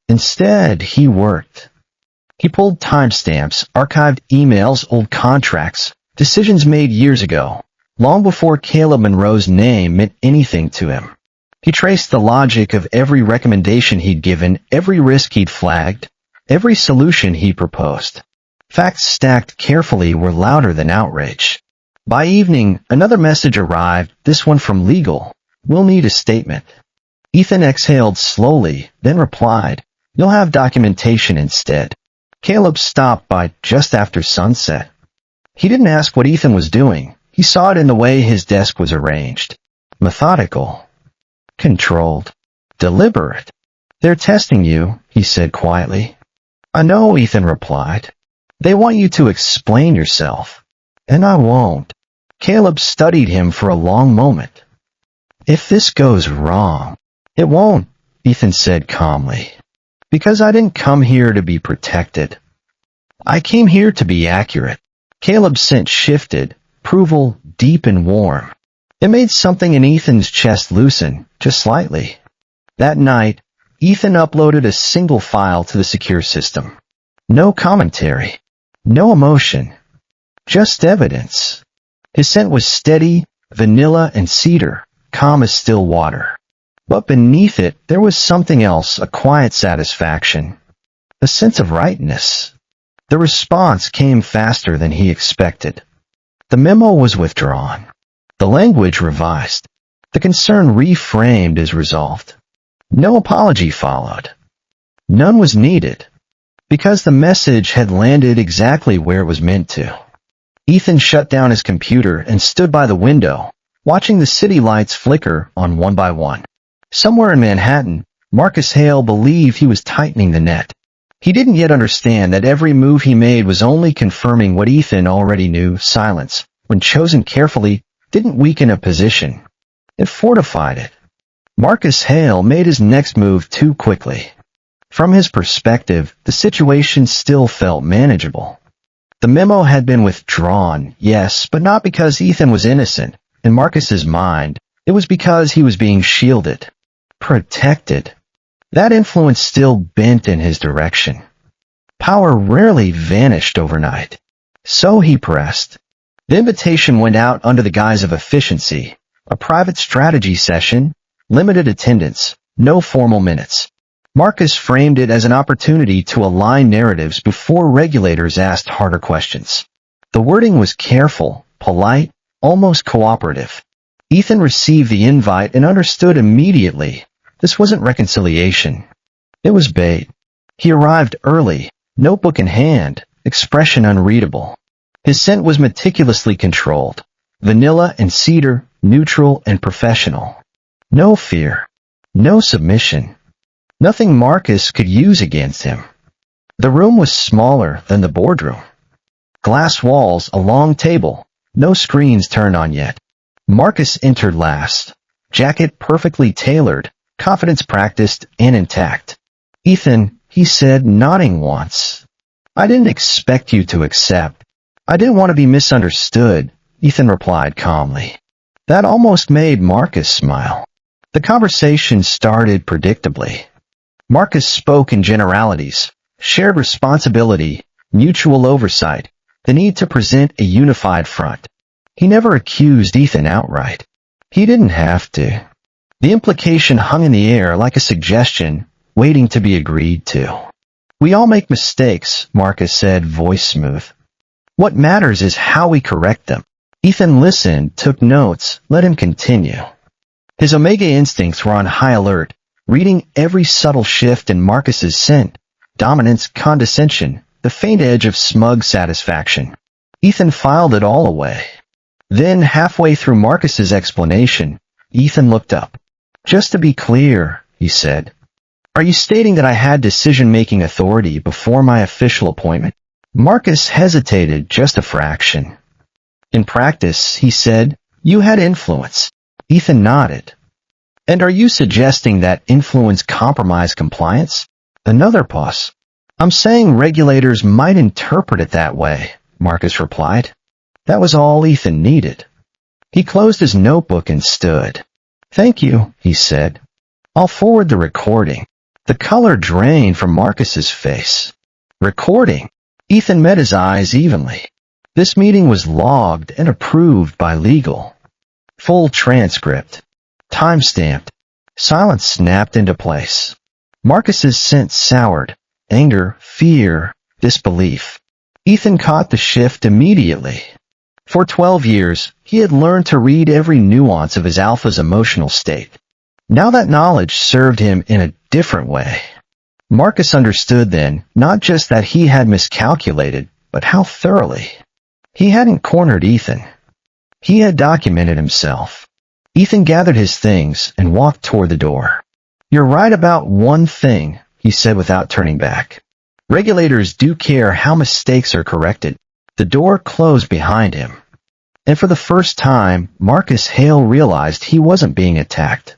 Instead, he worked. He pulled timestamps, archived emails, old contracts, decisions made years ago, long before Caleb Monroe's name meant anything to him. He traced the logic of every recommendation he'd given, every risk he'd flagged, every solution he proposed. Facts stacked carefully were louder than outrage. By evening, another message arrived, this one from legal. We'll need a statement. Ethan exhaled slowly, then replied, You'll have documentation instead. Caleb stopped by just after sunset. He didn't ask what Ethan was doing. He saw it in the way his desk was arranged. Methodical. Controlled. Deliberate. They're testing you, he said quietly. I know, Ethan replied. They want you to explain yourself. And I won't. Caleb studied him for a long moment. If this goes wrong, it won't, Ethan said calmly. Because I didn't come here to be protected. I came here to be accurate. Caleb's scent shifted, approval deep and warm. It made something in Ethan's chest loosen, just slightly. That night, Ethan uploaded a single file to the secure system. No commentary. No emotion. Just evidence. His scent was steady, vanilla and cedar, calm as still water. But beneath it, there was something else, a quiet satisfaction. A sense of rightness. The response came faster than he expected. The memo was withdrawn. The language revised. The concern reframed as resolved. No apology followed. None was needed, because the message had landed exactly where it was meant to. Ethan shut down his computer and stood by the window, watching the city lights flicker on one by one. Somewhere in Manhattan, Marcus Hale believed he was tightening the net. He didn't yet understand that every move he made was only confirming what Ethan already knew. Silence, when chosen carefully, didn't weaken a position. It fortified it. Marcus Hale made his next move too quickly. From his perspective, the situation still felt manageable. The memo had been withdrawn, yes, but not because Ethan was innocent. In Marcus's mind, it was because he was being shielded, protected. That influence still bent in his direction. Power rarely vanished overnight. So he pressed. The invitation went out under the guise of efficiency, a private strategy session, limited attendance, no formal minutes. Marcus framed it as an opportunity to align narratives before regulators asked harder questions. The wording was careful, polite, almost cooperative. Ethan received the invite and understood immediately. This wasn't reconciliation. It was bait. He arrived early, notebook in hand, expression unreadable. His scent was meticulously controlled. Vanilla and cedar, neutral and professional. No fear. No submission. Nothing Marcus could use against him. The room was smaller than the boardroom. Glass walls, a long table, no screens turned on yet. Marcus entered last. Jacket perfectly tailored, confidence practiced and intact. "Ethan," he said, nodding once. "I didn't expect you to accept. I didn't want to be misunderstood," Ethan replied calmly. That almost made Marcus smile. The conversation started predictably. Marcus spoke in generalities, shared responsibility, mutual oversight, the need to present a unified front. He never accused Ethan outright. He didn't have to. The implication hung in the air like a suggestion, waiting to be agreed to. "We all make mistakes," Marcus said, voice smooth. "What matters is how we correct them." Ethan listened, took notes, let him continue. His Omega instincts were on high alert, reading every subtle shift in Marcus's scent, dominance, condescension, the faint edge of smug satisfaction. Ethan filed it all away. Then, halfway through Marcus's explanation, Ethan looked up. "Just to be clear," he said, "are you stating that I had decision-making authority before my official appointment?" Marcus hesitated just a fraction. "In practice," he said, "you had influence." Ethan nodded. "And are you suggesting that influence compromised compliance?" Another pause. "I'm saying regulators might interpret it that way," Marcus replied. That was all Ethan needed. He closed his notebook and stood. "Thank you," he said. "I'll forward the recording." The color drained from Marcus's face. Recording? Ethan met his eyes evenly. This meeting was logged and approved by legal. Full transcript. Time-stamped. Silence snapped into place. Marcus's scent soured. Anger, fear, disbelief. Ethan caught the shift immediately. For 12 years, he had learned to read every nuance of his alpha's emotional state. Now that knowledge served him in a different way. Marcus understood then, not just that he had miscalculated, but how thoroughly. He hadn't cornered Ethan. He had documented himself. Ethan gathered his things and walked toward the door. "You're right about one thing," he said without turning back. "Regulators do care how mistakes are corrected." The door closed behind him. And for the first time, Marcus Hale realized he wasn't being attacked.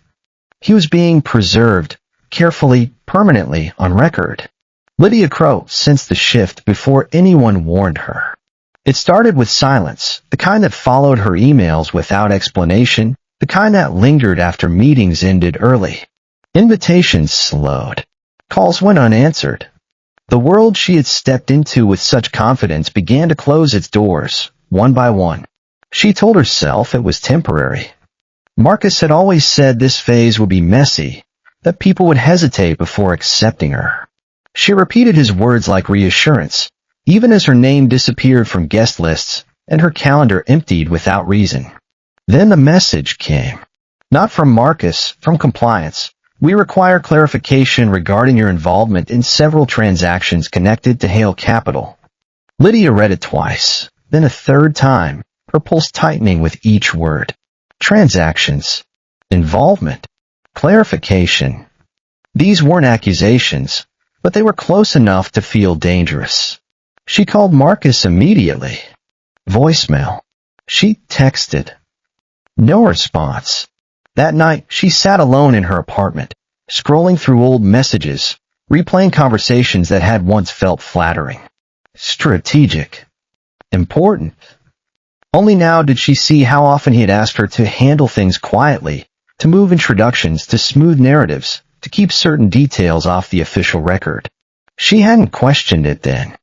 He was being preserved, carefully, permanently, on record. Lydia Crow sensed the shift before anyone warned her. It started with silence, the kind that followed her emails without explanation, the kind that lingered after meetings ended early. Invitations slowed. Calls went unanswered. The world she had stepped into with such confidence began to close its doors, one by one. She told herself it was temporary. Marcus had always said this phase would be messy, that people would hesitate before accepting her. She repeated his words like reassurance, even as her name disappeared from guest lists and her calendar emptied without reason. Then the message came. Not from Marcus, from compliance. We require clarification regarding your involvement in several transactions connected to Hale Capital. Lydia read it twice, then a third time, her pulse tightening with each word. Transactions. Involvement. Clarification. These weren't accusations, but they were close enough to feel dangerous. She called Marcus immediately. Voicemail. She texted. No response. That night, she sat alone in her apartment, scrolling through old messages, replaying conversations that had once felt flattering. Strategic. Important. Only now did she see how often he had asked her to handle things quietly, to move introductions, to smooth narratives, to keep certain details off the official record. She hadn't questioned it then.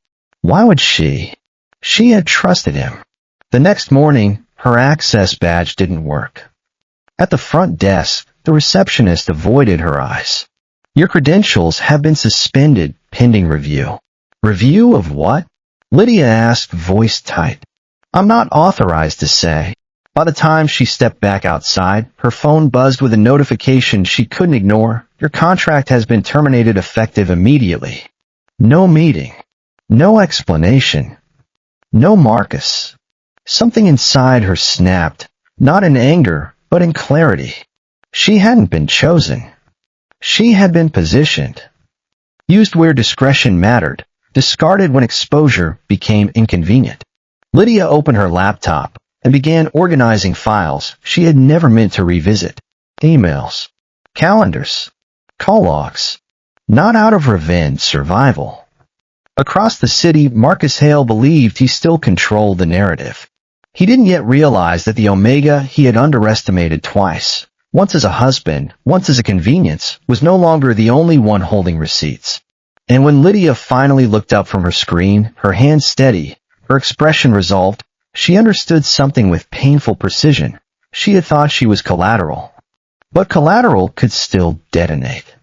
Why would she? She had trusted him. The next morning, her access badge didn't work. At the front desk, the receptionist avoided her eyes. Your credentials have been suspended pending review. Review of what? Lydia asked, voice tight. I'm not authorized to say. By the time she stepped back outside, her phone buzzed with a notification she couldn't ignore. Your contract has been terminated effective immediately. No meeting. No explanation. No Marcus. Something inside her snapped, not in anger, but in clarity. She hadn't been chosen. She had been positioned. Used where discretion mattered, discarded when exposure became inconvenient. Lydia opened her laptop and began organizing files she had never meant to revisit. Emails. Calendars. Call logs. Not out of revenge, survival. Across the city, Marcus Hale believed he still controlled the narrative. He didn't yet realize that the Omega he had underestimated twice, once as a husband, once as a convenience, was no longer the only one holding receipts. And when Lydia finally looked up from her screen, her hands steady, her expression resolved, she understood something with painful precision. She had thought she was collateral. But collateral could still detonate.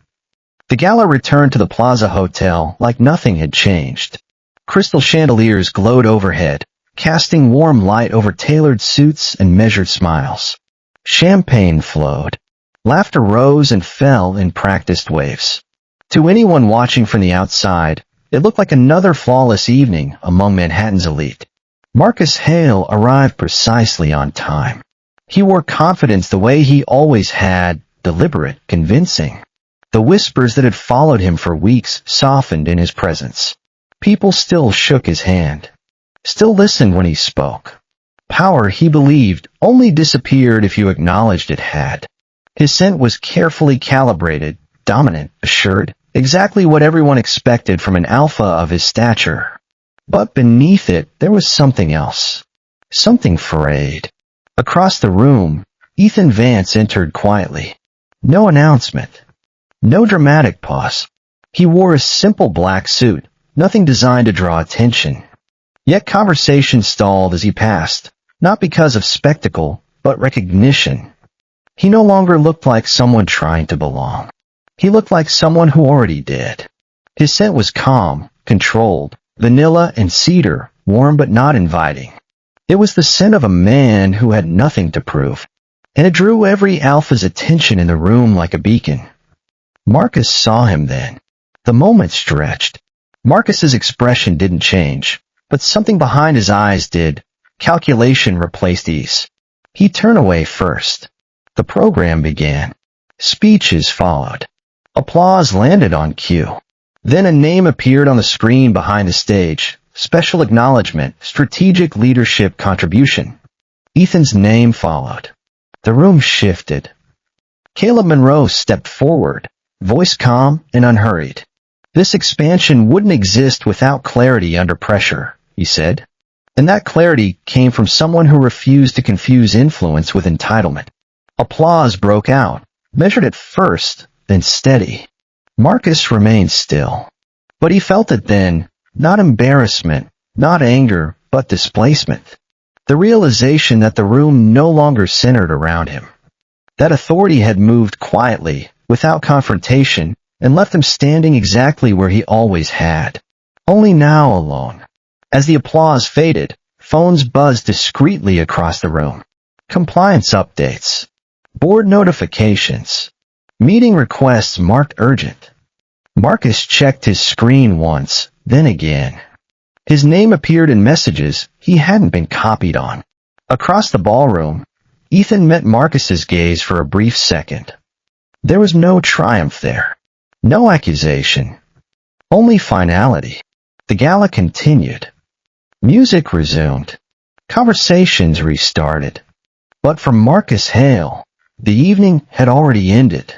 The gala returned to the Plaza Hotel like nothing had changed. Crystal chandeliers glowed overhead, casting warm light over tailored suits and measured smiles. Champagne flowed. Laughter rose and fell in practiced waves. To anyone watching from the outside, it looked like another flawless evening among Manhattan's elite. Marcus Hale arrived precisely on time. He wore confidence the way he always had, deliberate, convincing. The whispers that had followed him for weeks softened in his presence. People still shook his hand. Still listened when he spoke. Power, he believed, only disappeared if you acknowledged it had. His scent was carefully calibrated, dominant, assured, exactly what everyone expected from an alpha of his stature. But beneath it, there was something else. Something frayed. Across the room, Ethan Vance entered quietly. No announcement. No dramatic pause. He wore a simple black suit, nothing designed to draw attention. Yet conversation stalled as he passed, not because of spectacle, but recognition. He no longer looked like someone trying to belong. He looked like someone who already did. His scent was calm, controlled, vanilla and cedar, warm but not inviting. It was the scent of a man who had nothing to prove, and it drew every alpha's attention in the room like a beacon. Marcus saw him then. The moment stretched. Marcus's expression didn't change, but something behind his eyes did. Calculation replaced ease. He turned away first. The program began. Speeches followed. Applause landed on cue. Then a name appeared on the screen behind the stage. Special acknowledgement, strategic leadership contribution. Ethan's name followed. The room shifted. Caleb Monroe stepped forward, voice calm and unhurried. This expansion wouldn't exist without clarity under pressure, he said. And that clarity came from someone who refused to confuse influence with entitlement. Applause broke out, measured at first, then steady. Marcus remained still. But he felt it then, not embarrassment, not anger, but displacement. The realization that the room no longer centered around him. That authority had moved quietly, without confrontation, and left him standing exactly where he always had. Only now alone. As the applause faded, phones buzzed discreetly across the room. Compliance updates. Board notifications. Meeting requests marked urgent. Marcus checked his screen once, then again. His name appeared in messages he hadn't been copied on. Across the ballroom, Ethan met Marcus's gaze for a brief second. There was no triumph there. No accusation. Only finality. The gala continued. Music resumed. Conversations restarted. But for Marcus Hale, the evening had already ended.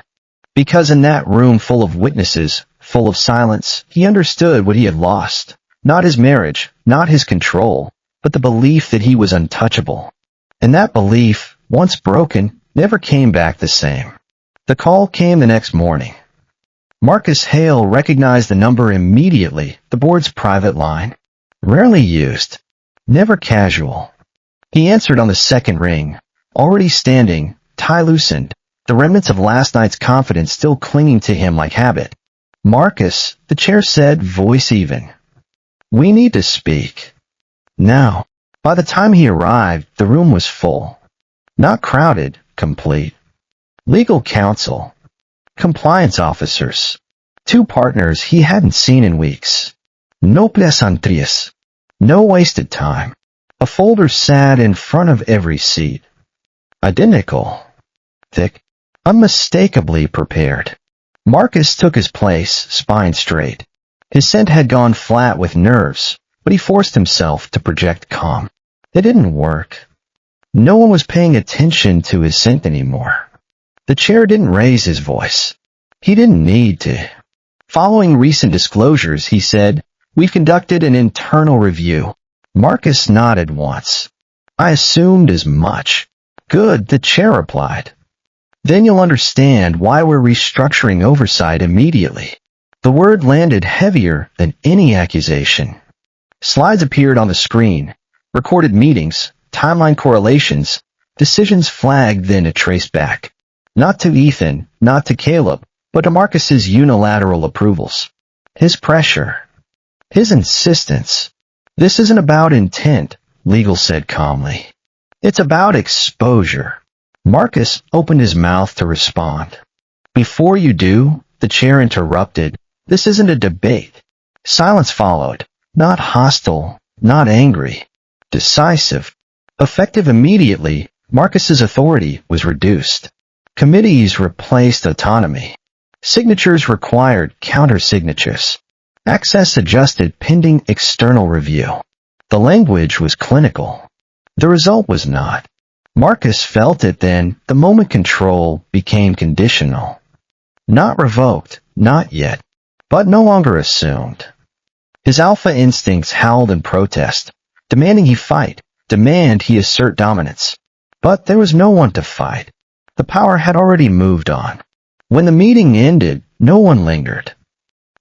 Because in that room full of witnesses, full of silence, he understood what he had lost. Not his marriage, not his control, but the belief that he was untouchable. And that belief, once broken, never came back the same. The call came the next morning. Marcus Hale recognized the number immediately, the board's private line. Rarely used. Never casual. He answered on the second ring, already standing, tie loosened, the remnants of last night's confidence still clinging to him like habit. Marcus, the chair said, voice even. We need to speak. Now. By the time he arrived, the room was full. Not crowded, complete. Legal counsel. Compliance officers. 2 partners he hadn't seen in weeks. No pleasantries. No wasted time. A folder sat in front of every seat. Identical. Thick. Unmistakably prepared. Marcus took his place, spine straight. His scent had gone flat with nerves, but he forced himself to project calm. It didn't work. No one was paying attention to his scent anymore. The chair didn't raise his voice. He didn't need to. Following recent disclosures, he said, "We've conducted an internal review." Marcus nodded once. "I assumed as much." "Good," the chair replied. "Then you'll understand why we're restructuring oversight immediately." The word landed heavier than any accusation. Slides appeared on the screen, recorded meetings, timeline correlations, decisions flagged then traced back. Not to Ethan, not to Caleb, but to Marcus's unilateral approvals. His pressure. His insistence. "This isn't about intent," legal said calmly. "It's about exposure." Marcus opened his mouth to respond. "Before you do," the chair interrupted, "this isn't a debate." Silence followed, not hostile, not angry. Decisive. Effective immediately, Marcus's authority was reduced. Committees replaced autonomy. Signatures required counter-signatures. Access adjusted pending external review. The language was clinical. The result was not. Marcus felt it then, the moment control became conditional. Not revoked, not yet, but no longer assumed. His alpha instincts howled in protest, demanding he fight, demand he assert dominance. But there was no one to fight. The power had already moved on. When the meeting ended, no one lingered.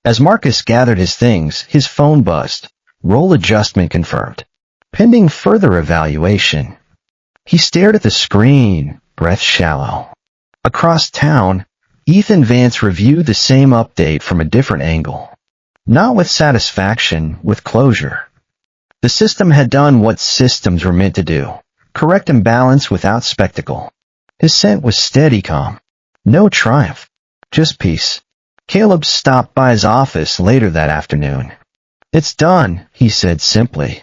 As Marcus gathered his things, his phone buzzed. Role adjustment confirmed. Pending further evaluation. He stared at the screen, breath shallow. Across town, Ethan Vance reviewed the same update from a different angle. Not with satisfaction, with closure. The system had done what systems were meant to do. Correct imbalance without spectacle. His scent was steady calm. No triumph. Just peace. Caleb stopped by his office later that afternoon. "It's done," he said simply.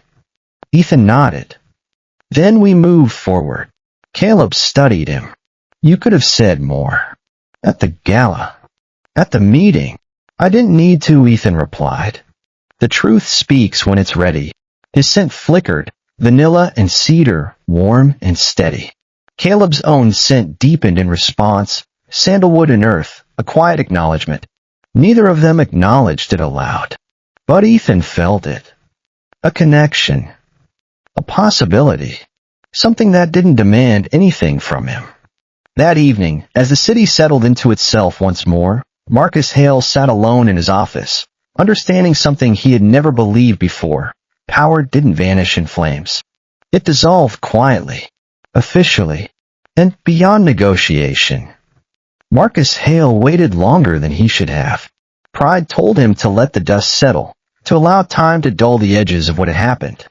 Ethan nodded. Then we moved forward. Caleb studied him. "You could have said more." "At the gala." "At the meeting." "I didn't need to," Ethan replied. "The truth speaks when it's ready." His scent flickered, vanilla and cedar, warm and steady. Caleb's own scent deepened in response, sandalwood and earth, a quiet acknowledgement. Neither of them acknowledged it aloud. But Ethan felt it. A connection. A possibility. Something that didn't demand anything from him. That evening, as the city settled into itself once more, Marcus Hale sat alone in his office, understanding something he had never believed before. Power didn't vanish in flames. It dissolved quietly, officially, and beyond negotiation. Marcus Hale waited longer than he should have. Pride told him to let the dust settle, to allow time to dull the edges of what had happened.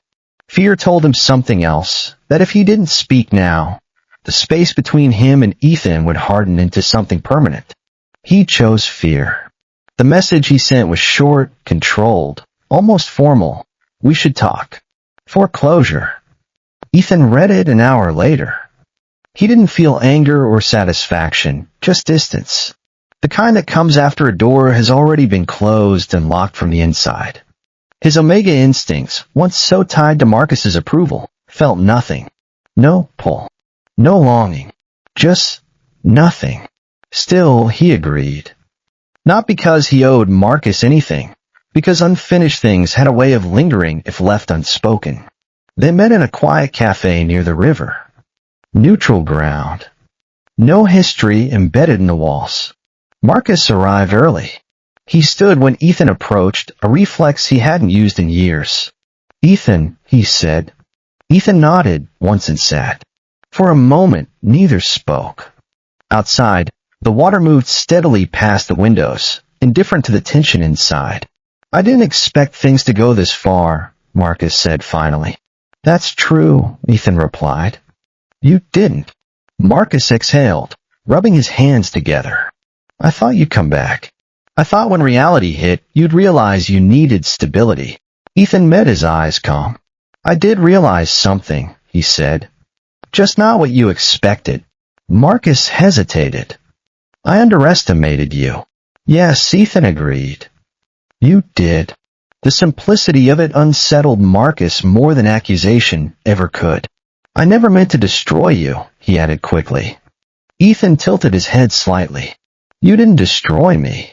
Fear told him something else, that if he didn't speak now, the space between him and Ethan would harden into something permanent. He chose fear. The message he sent was short, controlled, almost formal. We should talk. Foreclosure. Ethan read it an hour later. He didn't feel anger or satisfaction, just distance. The kind that comes after a door has already been closed and locked from the inside. His Omega instincts, once so tied to Marcus's approval, felt nothing. No pull. No longing. Just nothing. Still, he agreed. Not because he owed Marcus anything, because unfinished things had a way of lingering if left unspoken. They met in a quiet cafe near the river. Neutral ground. No history embedded in the walls. Marcus arrived early. He stood when Ethan approached, a reflex he hadn't used in years. "Ethan," he said. Ethan nodded once and sat. For a moment, neither spoke. Outside, the water moved steadily past the windows, indifferent to the tension inside. "I didn't expect things to go this far," Marcus said finally. "That's true," Ethan replied. "You didn't." Marcus exhaled, rubbing his hands together. "I thought you'd come back. I thought when reality hit, you'd realize you needed stability." Ethan met his eyes calm. "I did realize something," he said. "Just not what you expected." Marcus hesitated. "I underestimated you." "Yes," Ethan agreed. "You did." The simplicity of it unsettled Marcus more than accusation ever could. "I never meant to destroy you," he added quickly. Ethan tilted his head slightly. "You didn't destroy me.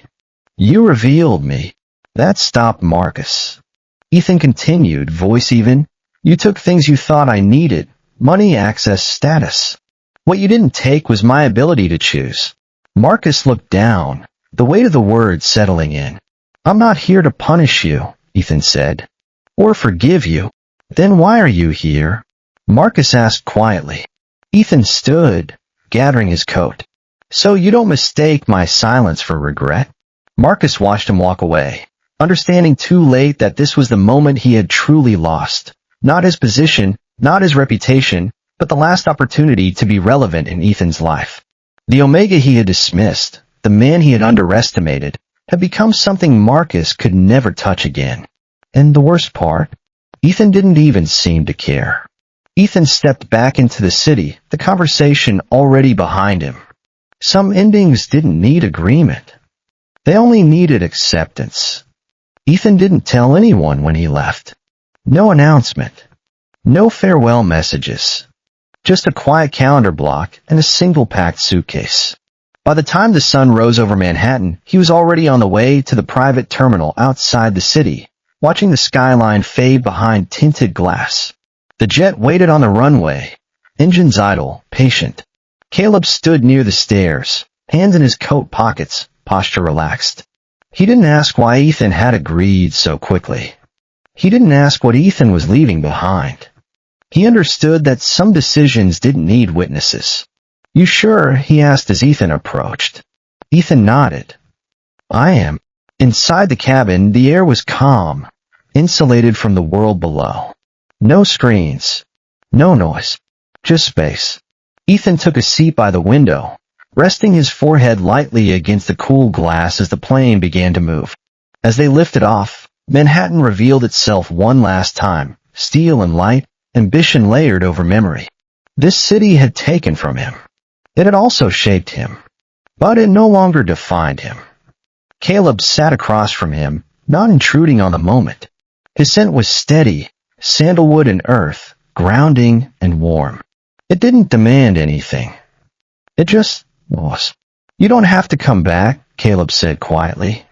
You revealed me." That stopped Marcus. Ethan continued, voice even. "You took things you thought I needed, money, access, status. What you didn't take was my ability to choose." Marcus looked down, the weight of the words settling in. "I'm not here to punish you," Ethan said, "or forgive you." "Then why are you here?" Marcus asked quietly. Ethan stood, gathering his coat. "So you don't mistake my silence for regret?" Marcus watched him walk away, understanding too late that this was the moment he had truly lost. Not his position, not his reputation, but the last opportunity to be relevant in Ethan's life. The Omega he had dismissed, the man he had underestimated, had become something Marcus could never touch again. And the worst part? Ethan didn't even seem to care. Ethan stepped back into the city, the conversation already behind him. Some endings didn't need agreement. They only needed acceptance. Ethan didn't tell anyone when he left. No announcement. No farewell messages. Just a quiet calendar block and a single packed suitcase. By the time the sun rose over Manhattan, he was already on the way to the private terminal outside the city, watching the skyline fade behind tinted glass. The jet waited on the runway, engines idle, patient. Caleb stood near the stairs, hands in his coat pockets, posture relaxed. He didn't ask why Ethan had agreed so quickly. He didn't ask what Ethan was leaving behind. He understood that some decisions didn't need witnesses. "You sure?" he asked as Ethan approached. Ethan nodded. "I am." Inside the cabin, the air was calm, insulated from the world below. No screens. No noise. Just space. Ethan took a seat by the window, resting his forehead lightly against the cool glass as the plane began to move. As they lifted off, Manhattan revealed itself one last time, steel and light, ambition layered over memory. This city had taken from him. It had also shaped him, but it no longer defined him. Caleb sat across from him, not intruding on the moment. His scent was steady, sandalwood and earth, grounding and warm. It didn't demand anything. It just was. "You don't have to come back," Caleb said quietly.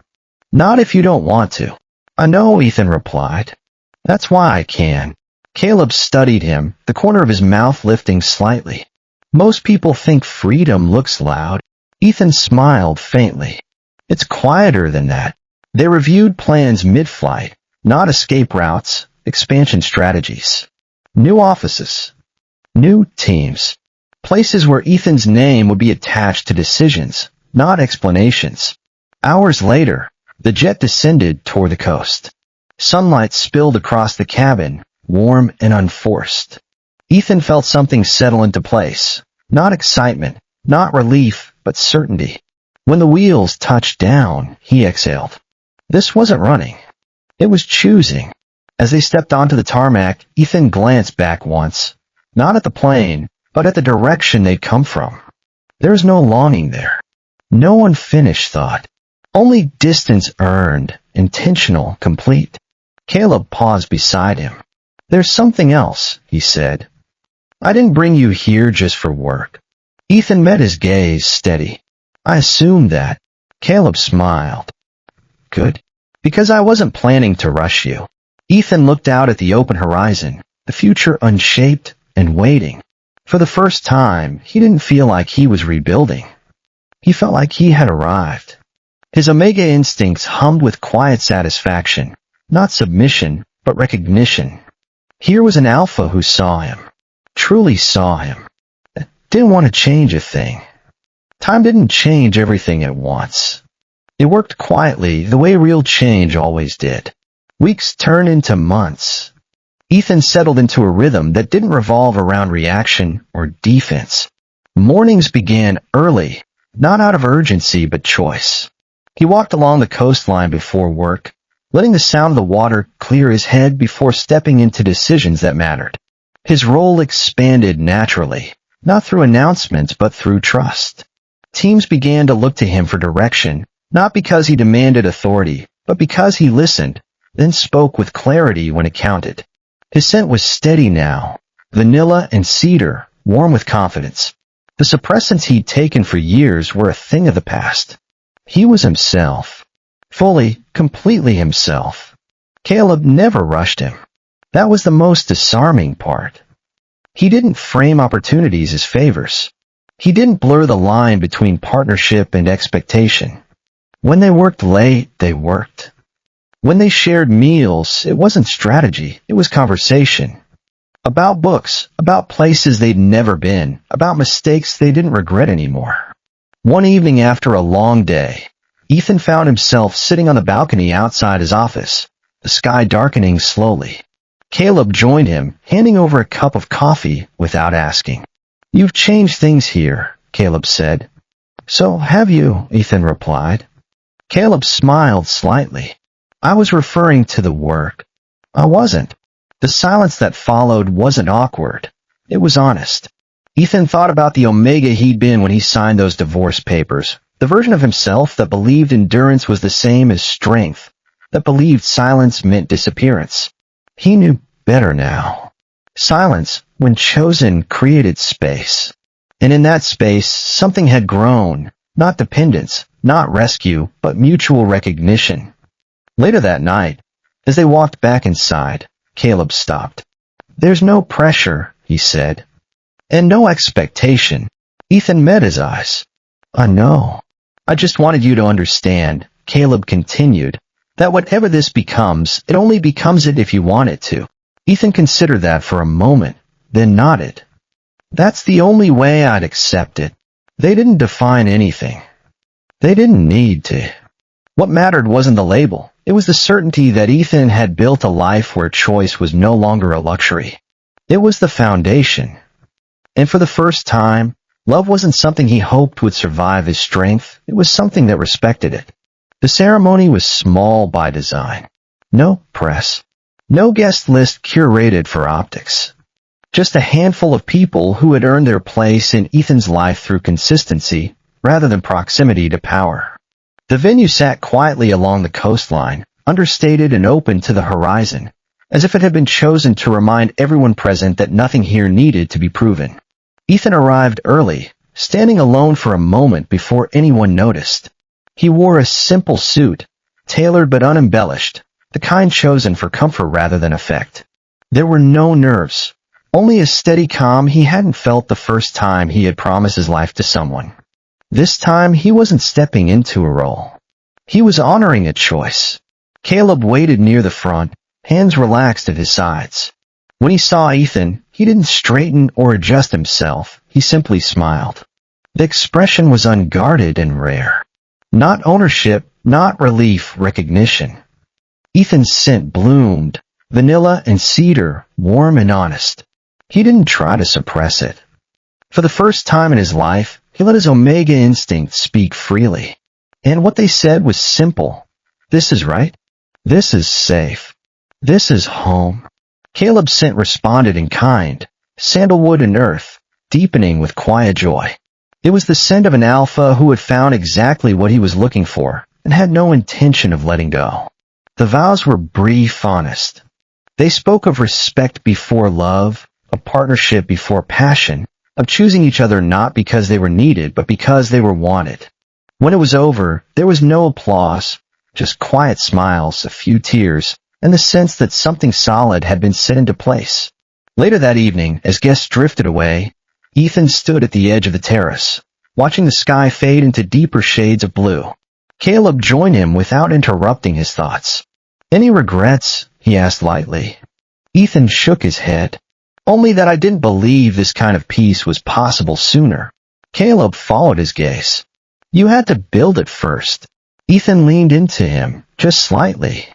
"Not if you don't want to." "I know," Ethan replied. "That's why I can." Caleb studied him, the corner of his mouth lifting slightly. Most people think freedom looks loud. Ethan smiled faintly. It's quieter than that. They reviewed plans mid-flight, not escape routes, expansion strategies. New offices. New teams. Places where Ethan's name would be attached to decisions, not explanations. Hours later, the jet descended toward the coast. Sunlight spilled across the cabin, warm and unforced. Ethan felt something settle into place. Not excitement, not relief, but certainty. When the wheels touched down, he exhaled. This wasn't running. It was choosing. As they stepped onto the tarmac, Ethan glanced back once. Not at the plane, but at the direction they'd come from. There was no longing there. No unfinished thought. Only distance earned, intentional, complete. Caleb paused beside him. There's something else, he said. I didn't bring you here just for work. Ethan met his gaze steady. I assumed that. Caleb smiled. Good. Because I wasn't planning to rush you. Ethan looked out at the open horizon, the future unshaped and waiting. For the first time, he didn't feel like he was rebuilding. He felt like he had arrived. His Omega instincts hummed with quiet satisfaction, not submission, but recognition. Here was an alpha who saw him, truly saw him, didn't want to change a thing. Time didn't change everything at once. It worked quietly, the way real change always did. Weeks turned into months. Ethan settled into a rhythm that didn't revolve around reaction or defense. Mornings began early, not out of urgency but choice. He walked along the coastline before work, letting the sound of the water clear his head before stepping into decisions that mattered. His role expanded naturally, not through announcements but through trust. Teams began to look to him for direction, not because he demanded authority, but because he listened, then spoke with clarity when it counted. His scent was steady now, vanilla and cedar, warm with confidence. The suppressants he'd taken for years were a thing of the past. He was himself. Fully, completely himself. Caleb never rushed him. That was the most disarming part. He didn't frame opportunities as favors. He didn't blur the line between partnership and expectation. When they worked late, they worked. When they shared meals, it wasn't strategy, it was conversation. About books, about places they'd never been, about mistakes they didn't regret anymore. One evening after a long day, Ethan found himself sitting on the balcony outside his office, the sky darkening slowly. Caleb joined him, handing over a cup of coffee without asking. You've changed things here, Caleb said. So have you, Ethan replied. Caleb smiled slightly. I was referring to the work. I wasn't. The silence that followed wasn't awkward. It was honest. Ethan thought about the Omega he'd been when he signed those divorce papers, the version of himself that believed endurance was the same as strength, that believed silence meant disappearance. He knew better now. Silence, when chosen, created space. And in that space, something had grown, not dependence, not rescue, but mutual recognition. Later that night, as they walked back inside, Caleb stopped. There's no pressure, he said. And no expectation. Ethan met his eyes. I know. I just wanted you to understand, Caleb continued, that whatever this becomes, it only becomes it if you want it to. Ethan considered that for a moment, then nodded. That's the only way I'd accept it. They didn't define anything. They didn't need to. What mattered wasn't the label. It was the certainty that Ethan had built a life where choice was no longer a luxury. It was the foundation. And for the first time, love wasn't something he hoped would survive his strength. It was something that respected it. The ceremony was small by design. No press. No guest list curated for optics. Just a handful of people who had earned their place in Ethan's life through consistency rather than proximity to power. The venue sat quietly along the coastline, understated and open to the horizon, as if it had been chosen to remind everyone present that nothing here needed to be proven. Ethan arrived early, standing alone for a moment before anyone noticed. He wore a simple suit, tailored but unembellished, the kind chosen for comfort rather than effect. There were no nerves, only a steady calm he hadn't felt the first time he had promised his life to someone. This time he wasn't stepping into a role. He was honoring a choice. Caleb waited near the front, hands relaxed at his sides. When he saw Ethan, he didn't straighten or adjust himself, he simply smiled. The expression was unguarded and rare. Not ownership, not relief, recognition. Ethan's scent bloomed, vanilla and cedar, warm and honest. He didn't try to suppress it. For the first time in his life, he let his Omega instinct speak freely. And what they said was simple. This is right. This is safe. This is home. Caleb's scent responded in kind, sandalwood and earth, deepening with quiet joy. It was the scent of an alpha who had found exactly what he was looking for and had no intention of letting go. The vows were brief, honest. They spoke of respect before love, of partnership before passion, of choosing each other not because they were needed but because they were wanted. When it was over, there was no applause, just quiet smiles, a few tears, and the sense that something solid had been set into place. Later that evening, as guests drifted away, Ethan stood at the edge of the terrace, watching the sky fade into deeper shades of blue. Caleb joined him without interrupting his thoughts. "Any regrets?" he asked lightly. Ethan shook his head. "Only that I didn't believe this kind of peace was possible sooner." Caleb followed his gaze. "You had to build it first." Ethan leaned into him, just slightly.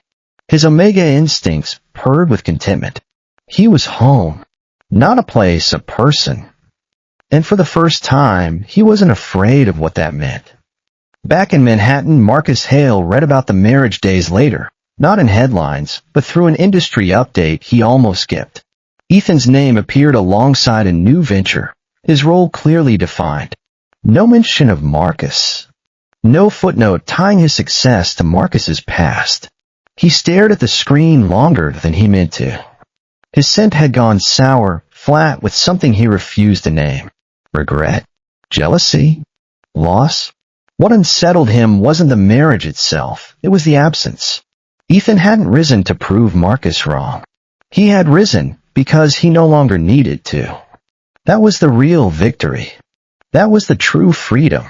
His Omega instincts purred with contentment. He was home, not a place, a person. And for the first time, he wasn't afraid of what that meant. Back in Manhattan, Marcus Hale read about the marriage days later, not in headlines, but through an industry update he almost skipped. Ethan's name appeared alongside a new venture, his role clearly defined. No mention of Marcus. No footnote tying his success to Marcus's past. He stared at the screen longer than he meant to. His scent had gone sour, flat with something he refused to name. Regret? Jealousy? Loss? What unsettled him wasn't the marriage itself, it was the absence. Ethan hadn't risen to prove Marcus wrong. He had risen because he no longer needed to. That was the real victory. That was the true freedom.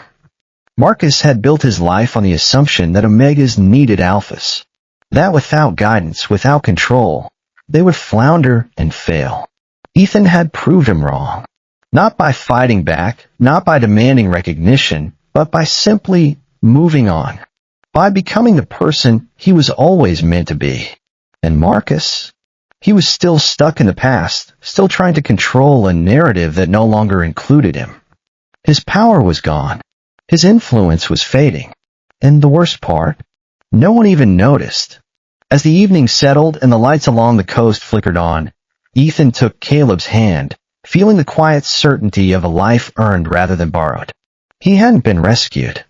Marcus had built his life on the assumption that Omegas needed alphas. That without guidance, without control, they would flounder and fail. Ethan had proved him wrong. Not by fighting back, not by demanding recognition, but by simply moving on. By becoming the person he was always meant to be. And Marcus? He was still stuck in the past, still trying to control a narrative that no longer included him. His power was gone. His influence was fading. And the worst part? No one even noticed. As the evening settled and the lights along the coast flickered on, Ethan took Caleb's hand, feeling the quiet certainty of a life earned rather than borrowed. He hadn't been rescued.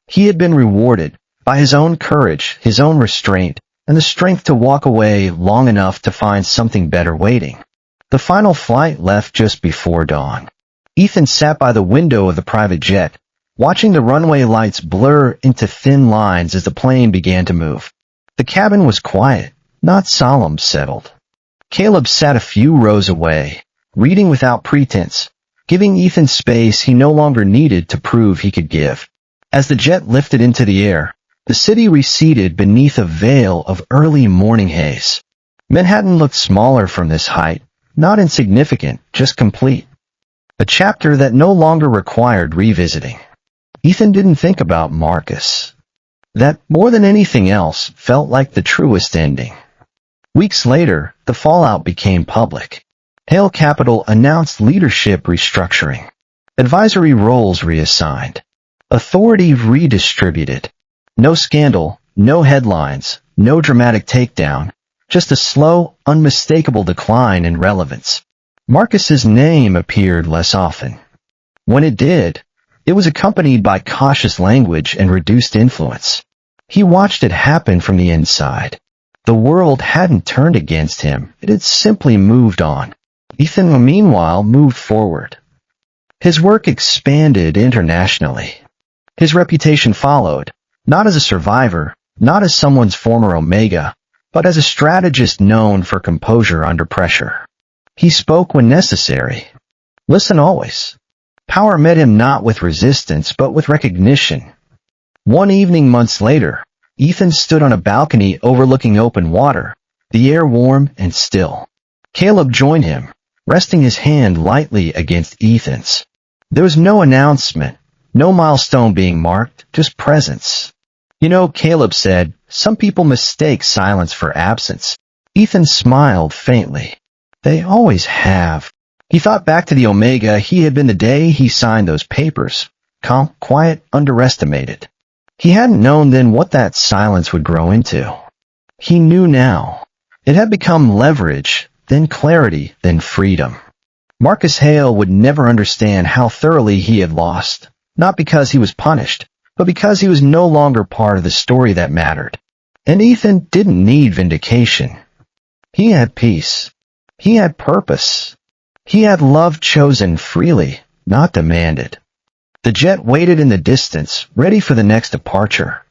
He had been rewarded by his own courage, his own restraint, and the strength to walk away long enough to find something better waiting. The final flight left just before dawn. Ethan sat by the window of the private jet, watching the runway lights blur into thin lines as the plane began to move. The cabin was quiet, not solemn, settled. Caleb sat a few rows away, reading without pretense, giving Ethan space he no longer needed to prove he could give. As the jet lifted into the air, the city receded beneath a veil of early morning haze. Manhattan looked smaller from this height, not insignificant, just complete. A chapter that no longer required revisiting. Ethan didn't think about Marcus. That, more than anything else, felt like the truest ending. Weeks later, the fallout became public. Hale Capital announced leadership restructuring. Advisory roles reassigned. Authority redistributed. No scandal, no headlines, no dramatic takedown, just a slow, unmistakable decline in relevance. Marcus's name appeared less often. When it did, it was accompanied by cautious language and reduced influence. He watched it happen from the inside. The world hadn't turned against him, it had simply moved on. Ethan, meanwhile, moved forward. His work expanded internationally. His reputation followed, not as a survivor, not as someone's former Omega, but as a strategist known for composure under pressure. He spoke when necessary. Listen always. Power met him not with resistance, but with recognition. One evening months later, Ethan stood on a balcony overlooking open water, the air warm and still. Caleb joined him, resting his hand lightly against Ethan's. There was no announcement, no milestone being marked, just presence. You know, Caleb said, some people mistake silence for absence. Ethan smiled faintly. They always have. He thought back to the Omega he had been the day he signed those papers. Calm, quiet, underestimated. He hadn't known then what that silence would grow into. He knew now. It had become leverage, then clarity, then freedom. Marcus Hale would never understand how thoroughly he had lost, not because he was punished, but because he was no longer part of the story that mattered. And Ethan didn't need vindication. He had peace. He had purpose. He had love chosen freely, not demanded. The jet waited in the distance, ready for the next departure.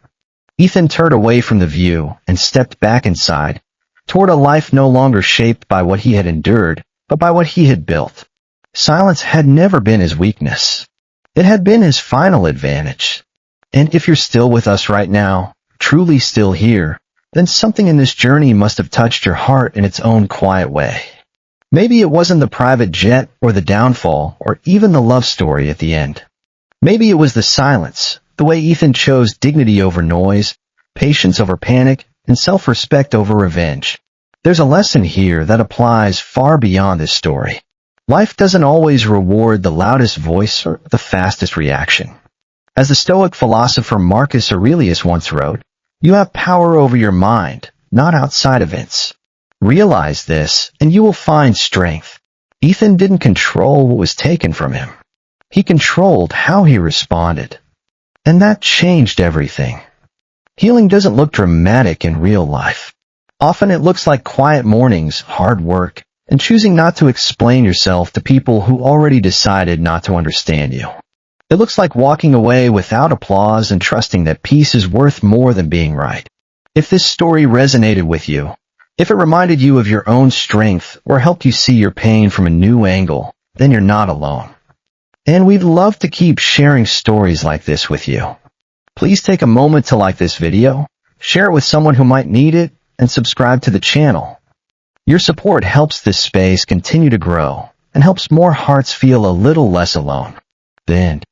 Ethan turned away from the view and stepped back inside, toward a life no longer shaped by what he had endured, but by what he had built. Silence had never been his weakness. It had been his final advantage. And if you're still with us right now, truly still here, then something in this journey must have touched your heart in its own quiet way. Maybe it wasn't the private jet or the downfall or even the love story at the end. Maybe it was the silence, the way Ethan chose dignity over noise, patience over panic, and self-respect over revenge. There's a lesson here that applies far beyond this story. Life doesn't always reward the loudest voice or the fastest reaction. As the Stoic philosopher Marcus Aurelius once wrote, you have power over your mind, not outside events. Realize this, and you will find strength. Ethan didn't control what was taken from him. He controlled how he responded. And that changed everything. Healing doesn't look dramatic in real life. Often it looks like quiet mornings, hard work, and choosing not to explain yourself to people who already decided not to understand you. It looks like walking away without applause and trusting that peace is worth more than being right. If this story resonated with you, if it reminded you of your own strength or helped you see your pain from a new angle, then you're not alone. And we'd love to keep sharing stories like this with you. Please take a moment to like this video, share it with someone who might need it, and subscribe to the channel. Your support helps this space continue to grow and helps more hearts feel a little less alone. The end.